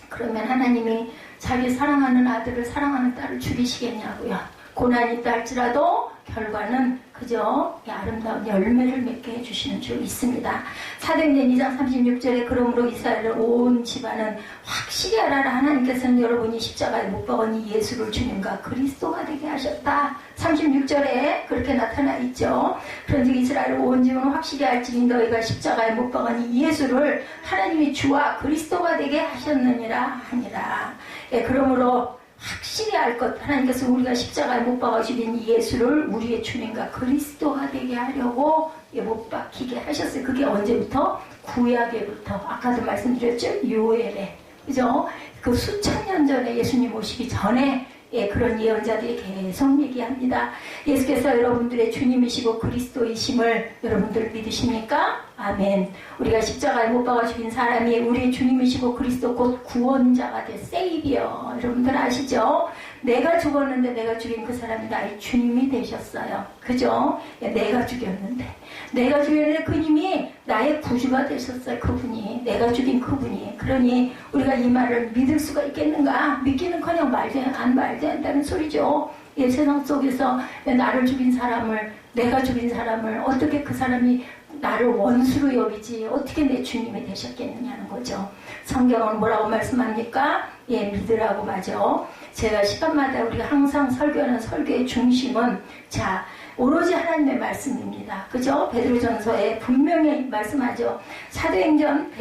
그러면 하나님이 자기 사랑하는 아들을 사랑하는 딸을 죽이시겠냐고요. 고난이 있다 할지라도 결과는 그저 아름다운 열매를 맺게 해주시는 줄 있습니다. 사도행전 2장 36절에 그러므로 이스라엘의 온 집안은 확실히 알아라. 하나님께서는 여러분이 십자가에 못 박으니 예수를 주님과 그리스도가 되게 하셨다. 36절에 그렇게 나타나 있죠. 그런즉 이스라엘 온 집안은 확실히 알지니 너희가 십자가에 못 박으니 예수를 하나님이 주와 그리스도가 되게 하셨느니라 하니라. 그러므로 확실히 알 것, 하나님께서 우리가 십자가에 못 박아주신 예수를 우리의 주님과 그리스도가 되게 하려고 못 박히게 하셨어요. 그게 언제부터? 구약에부터. 아까도 말씀드렸죠? 요엘에. 그죠? 그 수천 년 전에 예수님 오시기 전에 그런 예언자들이 계속 얘기합니다. 예수께서 여러분들의 주님이시고 그리스도이심을 여러분들 믿으십니까? 아멘. 우리가 십자가에 못 박아 죽인 사람이 우리의 주님이시고 그리스도 곧 구원자가 될 세이비어. 여러분들 아시죠? 내가 죽었는데 내가 죽인 그 사람이 나의 주님이 되셨어요. 그죠? 내가 죽였는데 그님이 나의 구주가 되셨어요. 그분이. 내가 죽인 그분이. 그러니 우리가 이 말을 믿을 수가 있겠는가? 믿기는커녕 안 말도 한다는 소리죠. 세상 속에서 나를 죽인 사람을, 내가 죽인 사람을 어떻게 그 사람이 나를 원수로 여기지 어떻게 내 주님이 되셨겠느냐는 거죠. 성경은 뭐라고 말씀합니까? 믿으라고 맞죠. 제가 시간마다 우리가 항상 설교하는 설교의 중심은 오로지 하나님의 말씀입니다. 그죠? 베드로전서에 분명히 말씀하죠. 사도행전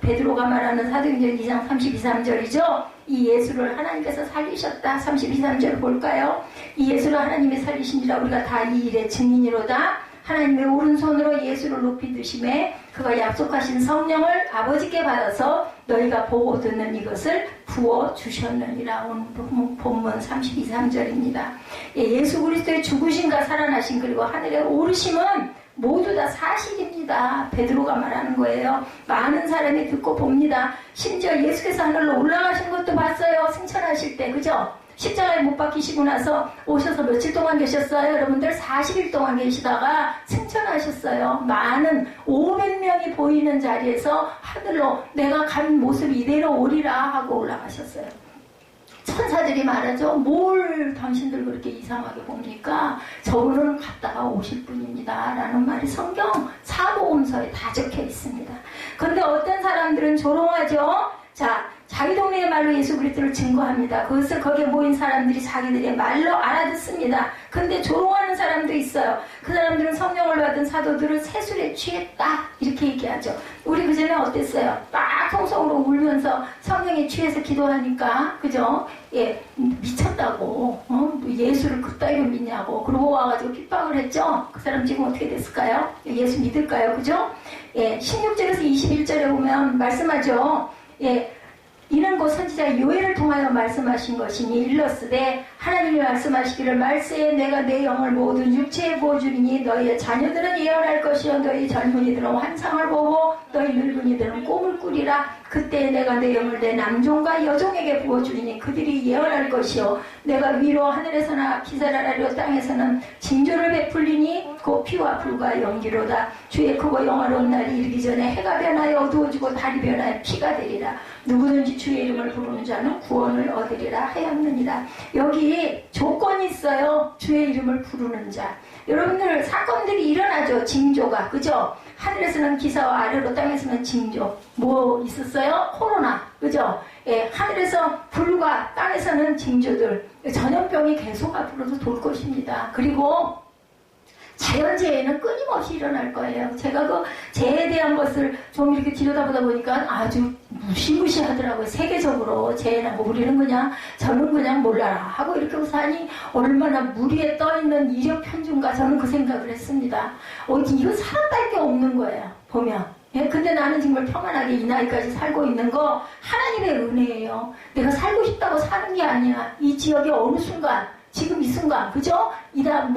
베드로가 말하는 사도행전 2장 32, 3절이죠. 이 예수를 하나님께서 살리셨다. 32, 3절 볼까요? 이 예수를 하나님이 살리신지라 우리가 다 이 일의 증인이로다. 하나님의 오른손으로 예수를 높이 드심에 그가 약속하신 성령을 아버지께 받아서 너희가 보고 듣는 이것을 부어주셨느니라. 오늘 본문 32, 3절입니다. 예수 그리스도의 죽으심과 살아나심 그리고 하늘에 오르심은 모두 다 사실입니다. 베드로가 말하는 거예요. 많은 사람이 듣고 봅니다. 심지어 예수께서 하늘로 올라가신 것도 봤어요. 승천하실 때. 그죠? 십자가에 못 박히시고 나서 오셔서 며칠 동안 계셨어요? 여러분들 40일 동안 계시다가 승천하셨어요. 많은 500명이 보이는 자리에서 하늘로 내가 간 모습 이대로 오리라 하고 올라가셨어요. 천사들이 말하죠. 뭘 당신들 그렇게 이상하게 봅니까? 저분은 갔다가 오실 분입니다. 라는 말이 성경 사복음서에 다 적혀 있습니다. 그런데 어떤 사람들은 조롱하죠. 자, 자기 동네의 말로 예수 그리스도를 증거합니다. 그것을 거기에 모인 사람들이 자기들의 말로 알아듣습니다. 근데 조롱하는 사람도 있어요. 그 사람들은 성령을 받은 사도들을 세술에 취했다 이렇게 얘기하죠. 우리 그전에 어땠어요? 막 통성으로 울면서 성령에 취해서 기도하니까 그죠? 예, 미쳤다고 예수를 그따위로 믿냐고 그러고 와가지고 핍박을 했죠. 그 사람 지금 어떻게 됐을까요? 예수 믿을까요? 그죠? 예, 16절에서 21절에 보면 말씀하죠. 예, 이는 곧 선지자 요엘을 통하여 말씀하신 것이니 일렀으되 하나님이 말씀하시기를 말세에 내가 내 영을 모든 육체에 부어주리니 너희의 자녀들은 예언할 것이요 너희 젊은이들은 환상을 보고 너희 늙은이들은 꿈을 꾸리라. 그때 내가 내 영을 내 남종과 여종에게 부어주리니 그들이 예언할 것이요 내가 위로 하늘에서나 기사를 하려 땅에서는 징조를 베풀리니 곧 피와 불과 연기로다. 주의 크고 영화로운 날이 이르기 전에 해가 변하여 어두워지고 달이 변하여 피가 되리라. 누구든지 주의 이름을 부르는 자는 구원을 얻으리라 하였느니라. 여기 조건이 있어요. 주의 이름을 부르는 자. 여러분들 사건들이 일어나죠. 징조가. 그죠? 하늘에서는 기사와 아래로 땅에서는 징조. 뭐 있었어요? 코로나. 그죠? 예, 하늘에서 불과 땅에서는 징조들. 전염병이 계속 앞으로도 돌 것입니다. 그리고 자연재해는 끊임없이 일어날 거예요. 제가 그 재해에 대한 것을 좀 이렇게 들여다보다 보니까 아주 무시무시하더라고요. 세계적으로 재해나 뭐 우리는 그냥 저는 그냥 몰라라 하고 이렇게 우산이 얼마나 물 위에 떠있는 이력 편중가 저는 그 생각을 했습니다. 이거 사람밖에 없는 거예요. 보면. 예, 근데 나는 정말 평안하게 이 나이까지 살고 있는 거 하나님의 은혜예요. 내가 살고 싶다고 사는 게 아니야. 이 지역의 어느 순간 지금 이 순간, 그죠? 이다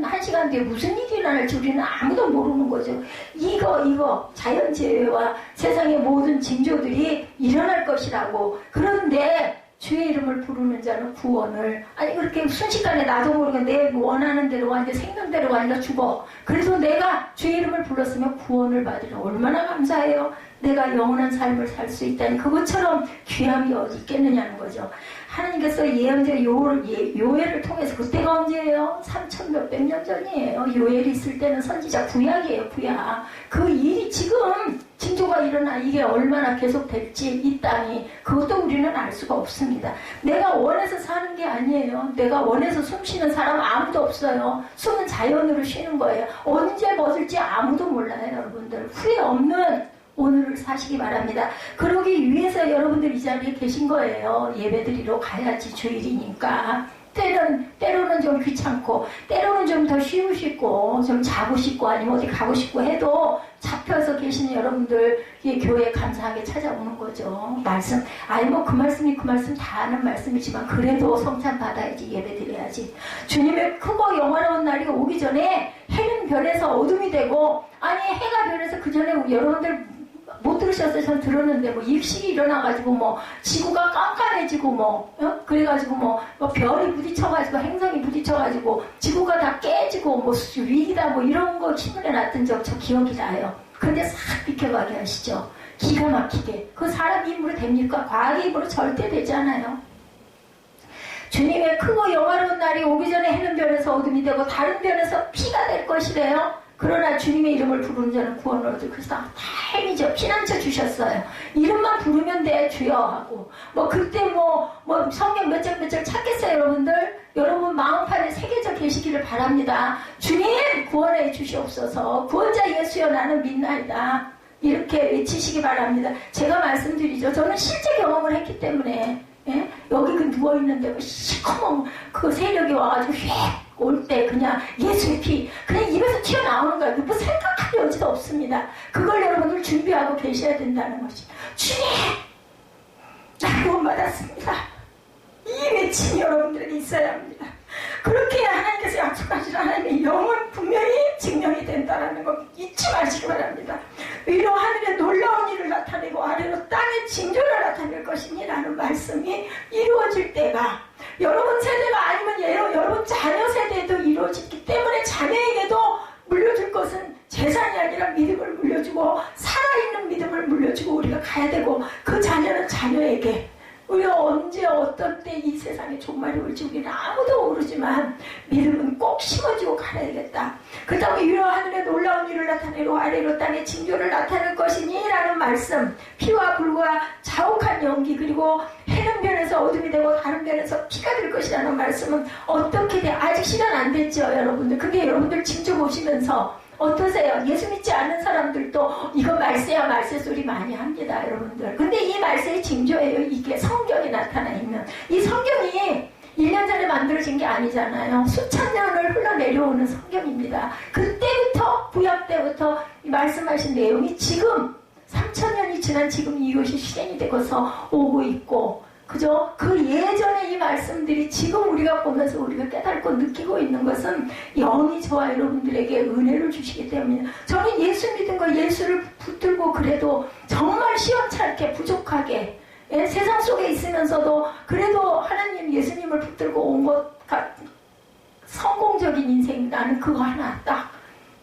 한 시간 뒤에 무슨 일이 일어날지 우리는 아무도 모르는 거죠. 이거 자연재해와 세상의 모든 징조들이 일어날 것이라고. 그런데 주의 이름을 부르는 자는 구원을, 아니 그렇게 순식간에 나도 모르게 내 원하는 대로 아니라 생명대로 아니라 죽어. 그래서 내가 주의 이름을 불렀으면 구원을 받으려. 얼마나 감사해요. 내가 영원한 삶을 살 수 있다니 그것처럼 귀함이 어디 있겠느냐는 거죠. 하나님께서 예언자 요엘을 통해서, 그때가 언제예요? 3천 몇백 년 전이에요. 요엘이 있을 때는 선지자 구약이에요. 구약. 그 일이 지금 징조가 일어나 이게 얼마나 계속될지 이 땅이, 그것도 우리는 알 수가 없습니다. 내가 원해서 사는 게 아니에요. 내가 원해서 숨 쉬는 사람 아무도 없어요. 숨은 자연으로 쉬는 거예요. 언제 멎을지 아무도 몰라요. 여러분들 후회 없는 오늘을 사시기 바랍니다. 그러기 위해서 여러분들 이 자리에 계신 거예요. 예배드리러 가야지 주일이니까. 때로는 좀 귀찮고, 때로는 좀 더 쉬고 싶고, 좀 자고 싶고, 아니면 어디 가고 싶고 해도 잡혀서 계시는 여러분들, 교회에 감사하게 찾아오는 거죠. 말씀, 그 말씀이 그 말씀 다 아는 말씀이지만, 그래도 성찬 받아야지, 예배 드려야지. 주님의 크고 영화로운 날이 오기 전에 해는 변해서 어둠이 되고, 아니, 해가 변해서 그 전에 여러분들 못 들으셨어요? 전 들었는데, 일식이 일어나가지고, 지구가 깜깜해지고, 그래가지고, 별이 부딪혀가지고, 행성이 부딪혀가지고, 지구가 다 깨지고, 위기다, 이런 거 신문에 났던 저 기억이 나요. 근데 싹 비켜가게 하시죠. 기가 막히게. 그 사람 힘으로 됩니까? 과학의 힘으로 절대 되지 않아요. 주님의 크고 영화로운 날이 오기 전에 해는 변해서 어둠이 되고, 다른 변해서 피가 될 것이래요. 그러나 주님의 이름을 부르는 자는 구원을 얻을 것이다. 다행이죠. 피난처 주셨어요. 이름만 부르면 돼, 주여 하고. 그때 성경 몇 장 찾겠어요, 여러분들? 여러분 마음판에 새겨져 계시기를 바랍니다. 주님 구원해 주시옵소서. 구원자 예수여 나는 믿나이다. 이렇게 외치시기 바랍니다. 제가 말씀드리죠. 저는 실제 경험을 했기 때문에 여기 누워있는데 시커먼 그 세력이 와가지고 휙 올 때 그냥 예수의 피 그냥 입에서 튀어나오는 거예요. 뭐 생각할 여지도 없습니다. 그걸 여러분들 준비하고 계셔야 된다는 것이. 주님! 나 구원받았습니다. 이 외침이 여러분들에게 있어야 합니다. 그렇게 하나님께서 약속하신 하나님의 영은 분명히 증명이 된다는 거 잊지 마시기 바랍니다. 위로 하늘에 놀라운 일을 나타내고 아래로 땅의 징조를 나타낼 것이니 라는 말씀이 이루어질 때가 여러분 세대가 아니면 여러분 자녀 세대에도 이루어지기 때문에 자녀에게도 물려줄 것은 재산이 아니라 믿음을 물려주고 살아있는 믿음을 물려주고 우리가 가야 되고 그 자녀는 자녀에게 우리가 언제 어떤 때 이 세상에 종말이 올지 우리는 아무도 모르지만 믿음은 꼭 심어주고 가야겠다. 그 다음에 위로 하늘에 놀라운 일을 나타내고 아래로 땅에 징조를 나타낼 것이니 라는 말씀. 피와 불과 자욱한 연기 그리고 해는 변해서 어둠이 되고 다른 변해서 피가 될 것이라는 말씀은 어떻게 돼? 아직 실현 안 됐죠 여러분들. 그게 여러분들 징조 보시면서 어떠세요? 예수 믿지 않는 사람들도 이거 말세야 말세 소리 많이 합니다 여러분들. 근데 이 말세의 징조예요. 이게 성경에 나타나 있는 이 성경이 1년 전에 만들어진 게 아니잖아요. 수천 년을 흘러내려오는 성경입니다. 그때부터 구약 때부터 말씀하신 내용이 지금 3000년이 지난 지금 이것이 실행이 되고서 오고 있고 그죠? 그 예전에 이 말씀들이 지금 우리가 보면서 우리가 깨닫고 느끼고 있는 것은 영이 저와 여러분들에게 은혜를 주시기 때문에 저는 예수 믿은 거 예수를 붙들고 그래도 정말 시원찮게 부족하게 세상 속에 있으면서도 그래도 하나님 예수님을 붙들고 온 것 성공적인 인생 나는 그거 하나 딱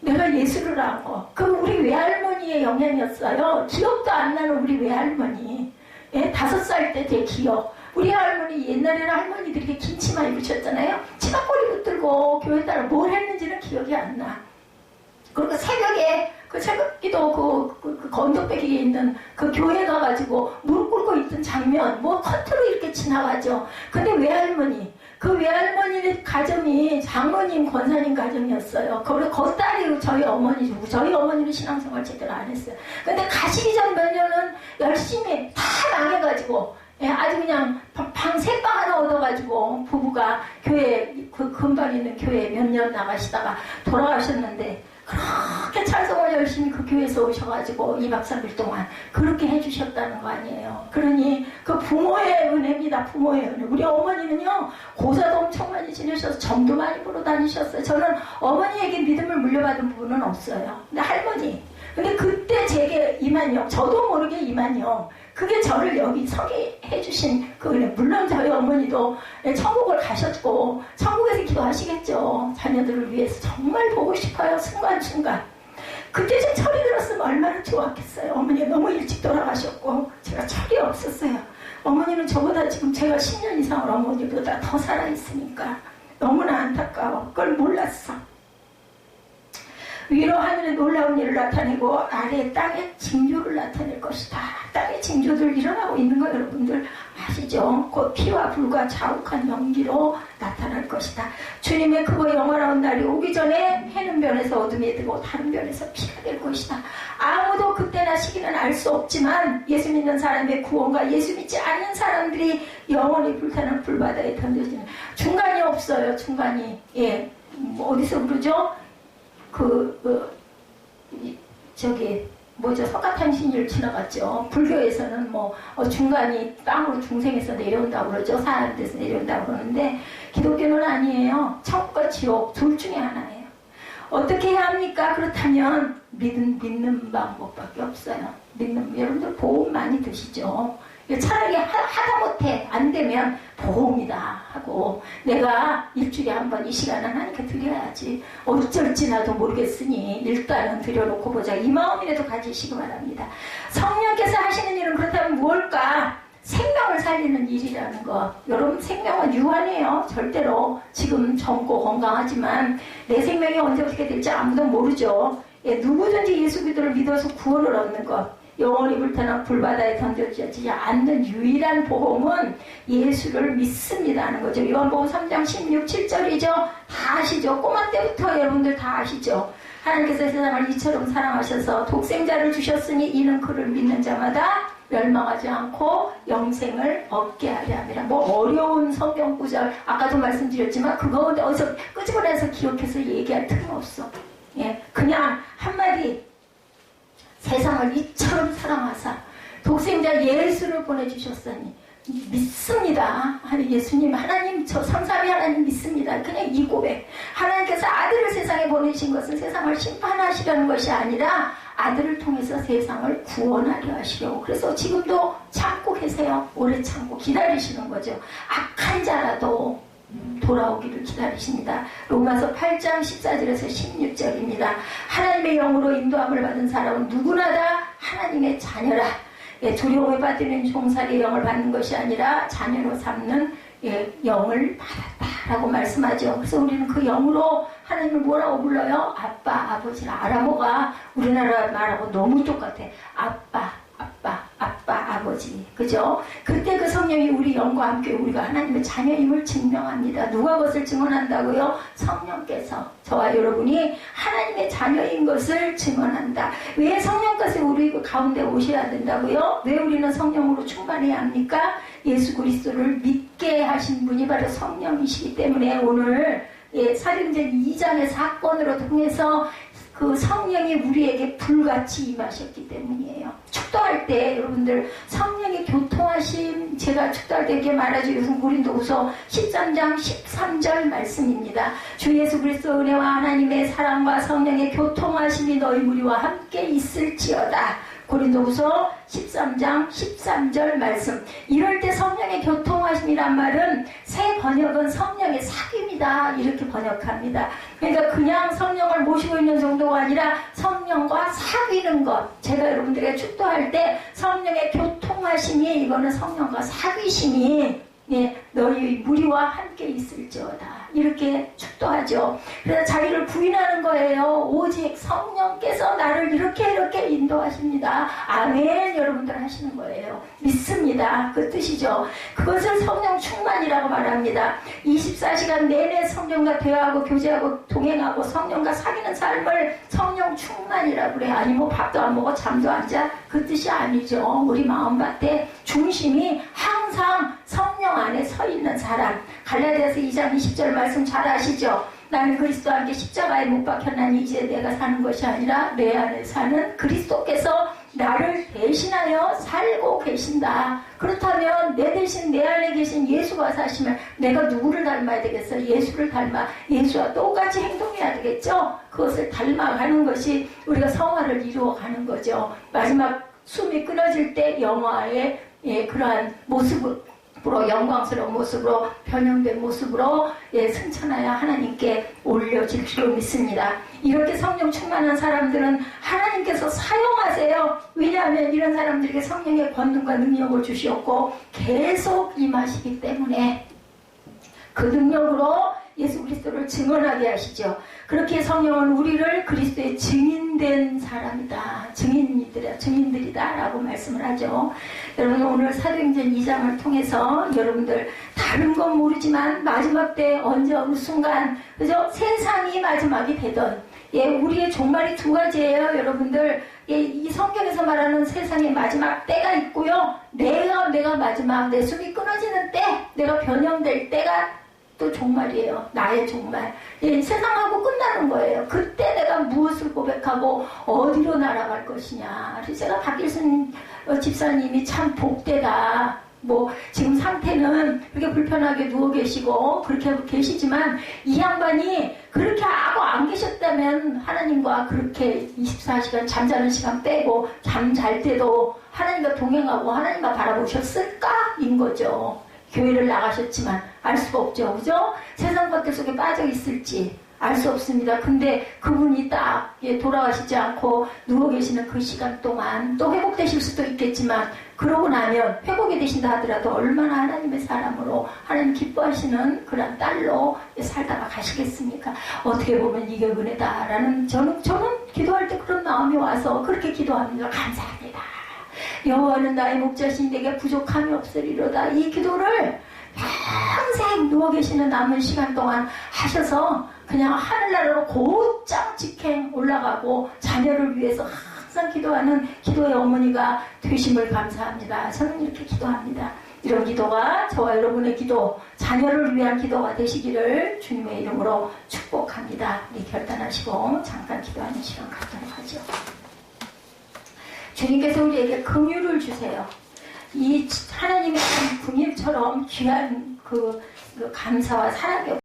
내가 예수를 한 거 그 우리 외할머니의 영향이었어요. 기억도 안 나는 우리 외할머니 5살 때 제 기억. 우리 할머니 옛날에는 할머니들이 이렇게 김치만 입으셨잖아요. 치마꼬리 붙들고 교회 따라 뭘 했는지는 기억이 안 나. 그리고 새벽에 그 새벽기도 그 건너백에 있는 그 교회 가가지고 무릎 꿇고 있던 장면 커트로 이렇게 지나가죠. 근데 외할머니 그 외할머니의 가정이 장모님 권사님 가정이었어요. 그리고 딸이 저희 어머니고 저희 어머니는 신앙생활 제대로 안 했어요. 근데 가시기 전 몇 년은 열심히 다 망해가지고 아주 그냥 방 3방 하나 얻어가지고 부부가 교회 그 근방 있는 교회 몇 년 나가시다가 돌아가셨는데 그렇게 찬송을 열심히 그 교회에서 오셔가지고 2박 3일 동안 그렇게 해주셨다는 거 아니에요. 그러니 그 부모의 은혜입니다. 부모의 은혜. 우리 어머니는요 고사도 엄청 많이 지내셔서 점도 많이 보러 다니셨어요. 저는 어머니에게 믿음을 물려받은 부분은 없어요. 근데 할머니 근데 그때 제게 이만영 저도 모르게 이만영 그게 저를 여기 서게 해주신 그 은혜. 물론 저희 어머니도 천국을 가셨고 천국에서 기도하시겠죠. 자녀들을 위해서 정말 보고 싶어요. 순간순간. 그때 좀 철이 들었으면 얼마나 좋았겠어요. 어머니가 너무 일찍 돌아가셨고 제가 철이 없었어요. 어머니는 저보다 지금 제가 10년 이상을 어머니보다 더 살아있으니까 너무나 안타까워. 그걸 몰랐어. 위로 하늘에 놀라운 일을 나타내고 아래 땅에 징조를 나타낼 것이다. 땅에 징조들 일어나고 있는 거 여러분들 아시죠? 곧 피와 불과 자욱한 연기로 나타날 것이다. 주님의 크고 영원한 날이 오기 전에 해는 변해서 어둠이 되고 다른 변해서 피가 될 것이다. 아무도 그때나 시기는 알 수 없지만 예수 믿는 사람의 구원과 예수 믿지 않는 사람들이 영원히 불타는 불바다에 던져지는 중간이 없어요. 중간이 어디서 그러죠? 석가탄신일 지나갔죠. 불교에서는 중간이 땅으로 중생에서 내려온다고 그러죠. 사람들에서 내려온다고 그러는데 기독교는 아니에요. 천국과 지옥 둘 중에 하나예요. 어떻게 해야 합니까? 그렇다면 믿는 방법밖에 없어요. 여러분들 보험 많이 드시죠. 차라리 하다 못해 안 되면 보험이다 하고 내가 일주일에 한 번 이 시간은 하나님께 드려야지 어쩔지 나도 모르겠으니 일단은 드려놓고 보자 이 마음이라도 가지시기 바랍니다. 성령께서 하시는 일은 그렇다면 무엇일까? 생명을 살리는 일이라는 거. 여러분 생명은 유한해요. 절대로. 지금 젊고 건강하지만 내 생명이 언제 어떻게 될지 아무도 모르죠. 예, 누구든지 예수 그리스도를 믿어서 구원을 얻는 것. 영원히 불타는 불바다에 던져지지 않는 유일한 보험은 예수를 믿습니다 하는 거죠. 요한복음 3장 16, 7절이죠. 다 아시죠? 꼬마 때부터 여러분들 다 아시죠? 하나님께서 세상을 이처럼 사랑하셔서 독생자를 주셨으니 이는 그를 믿는 자마다 멸망하지 않고 영생을 얻게 하려 함이라. 뭐 어려운 성경 구절 아까도 말씀드렸지만 그거 어디서 끄집어내서 기억해서 얘기할 틈은 없어. 예, 그냥 한마디 세상을 이처럼 사랑하사 독생자 예수를 보내주셨으니 믿습니다. 예수님 하나님 저 삼삼위 하나님 믿습니다. 그냥 이 고백. 하나님께서 아들을 세상에 보내신 것은 세상을 심판하시려는 것이 아니라 아들을 통해서 세상을 구원하려 하시려고. 그래서 지금도 참고 계세요. 오래 참고 기다리시는 거죠. 악한 자라도 돌아오기를 기다리십니다. 로마서 8장 14절에서 16절입니다. 하나님의 영으로 인도함을 받은 사람은 누구나 다 하나님의 자녀라. 예, 두려움에 빠지는 종살이의 영을 받는 것이 아니라 자녀로 삼는 영을 받았다라고 말씀하죠. 그래서 우리는 그 영으로 하나님을 뭐라고 불러요? 아빠, 아버지라. 아람어가 우리나라 말하고 너무 똑같아. 아빠, 아버지. 그죠? 그때 그 성령이 우리 영과 함께 우리가 하나님의 자녀임을 증명합니다. 누가 그것을 증언한다고요? 성령께서 저와 여러분이 하나님의 자녀인 것을 증언한다. 왜 성령께서 우리 가운데 오셔야 된다고요? 왜 우리는 성령으로 충만해야 합니까? 예수 그리스도를 믿게 하신 분이 바로 성령이시기 때문에 오늘 사도행전 2장의 사건으로 통해서 그 성령이 우리에게 불같이 임하셨기 때문이에요. 축도할 때 여러분들 성령의 교통하심, 제가 축도할 때 이렇게 말하죠. 요즘 고린도후서 13장 13절 말씀입니다. 주 예수 그리스도 은혜와 하나님의 사랑과 성령의 교통하심이 너희 무리와 함께 있을지어다. 고린도후서 13장 13절 말씀. 이럴 때 성령의 교통하심이란 말은 새 번역은 성령의 사귐이다 이렇게 번역합니다. 그러니까 그냥 성령을 모시고 있는 정도가 아니라 성령과 사귀는 것. 제가 여러분들에게 축도할 때 성령의 교통하심이 이거는 성령과 사귀심이 너희 무리와 함께 있을지어다. 이렇게 축도하죠. 그래서 자기를 부인하는 거예요. 오직 성령께서 나를 이렇게 인도하십니다. 아멘. 여러분들 하시는 거예요. 믿습니다. 그 뜻이죠. 그것을 성령 충만이라고 말합니다. 24시간 내내 성령과 대화하고 교제하고 동행하고 성령과 사귀는 삶을 성령 충만이라고 그래. 아니 뭐 밥도 안 먹어 잠도 안 자. 그 뜻이 아니죠. 우리 마음밭에 중심이 항상 성령 안에 서 있는 사람. 갈라디아서 2장 20절 말씀 잘 아시죠? 나는 그리스도와 함께 십자가에 못 박혔나니 이제 내가 사는 것이 아니라 내 안에 사는 그리스도께서 나를 대신하여 살고 계신다. 그렇다면 내 대신 내 안에 계신 예수가 사시면 내가 누구를 닮아야 되겠어요? 예수를 닮아 예수와 똑같이 행동해야 되겠죠? 그것을 닮아가는 것이 우리가 성화를 이루어가는 거죠. 마지막 숨이 끊어질 때 영화의 그러한 모습으로 영광스러운 모습으로 변형된 모습으로 승천하여 하나님께 올려질 줄로 믿습니다. 이렇게 성령 충만한 사람들은 하나님께서 사용하세요. 왜냐하면 이런 사람들에게 성령의 권능과 능력을 주시었고 계속 임하시기 때문에 그 능력으로 예수 그리스도를 증언하게 하시죠. 그렇게 성령은 우리를 그리스도의 증인된 사람이다. 증인들이다 라고 말씀을 하죠. 여러분 오늘 사도행전 2장을 통해서 여러분들 다른 건 모르지만 마지막 때 언제 어느 순간 그죠? 세상이 마지막이 되던 우리의 종말이 두 가지예요. 여러분들 이 성경에서 말하는 세상의 마지막 때가 있고요. 내가 마지막 내 숨이 끊어지는 때 내가 변형될 때가 또 종말이에요. 나의 종말. 세상하고 끝나는 거예요. 그때 내가 무엇을 고백하고 어디로 날아갈 것이냐. 그래서 제가 박일순 집사님이 참 복되다. 뭐 지금 상태는 그렇게 불편하게 누워 계시고 그렇게 하고 계시지만 이 양반이 그렇게 하고 안 계셨다면 하나님과 그렇게 24시간 잠자는 시간 빼고 잠 잘 때도 하나님과 동행하고 하나님과 바라보셨을까? 인 거죠. 교회를 나가셨지만 알 수가 없죠. 그죠? 세상 것들 속에 빠져 있을지 알 수 없습니다. 근데 그분이 딱 돌아가시지 않고 누워 계시는 그 시간 동안 또 회복되실 수도 있겠지만 그러고 나면 회복이 되신다 하더라도 얼마나 하나님의 사람으로 하나님 기뻐하시는 그런 딸로 살다가 가시겠습니까? 어떻게 보면 이게 은혜다라는 저는 기도할 때 그런 마음이 와서 그렇게 기도합니다. 감사합니다. 여호와는 나의 목자신 내게 부족함이 없으리로다. 이 기도를 평생 누워 계시는 남은 시간 동안 하셔서 그냥 하늘나라로 곧장 직행 올라가고 자녀를 위해서 항상 기도하는 기도의 어머니가 되심을 감사합니다. 저는 이렇게 기도합니다. 이런 기도가 저와 여러분의 기도, 자녀를 위한 기도가 되시기를 주님의 이름으로 축복합니다. 우리 결단하시고 잠깐 기도하는 시간 갖도록 하죠. 주님께서 우리에게 긍휼을 주세요. 이 하나님의 긍휼처럼 귀한 그 감사와 사랑의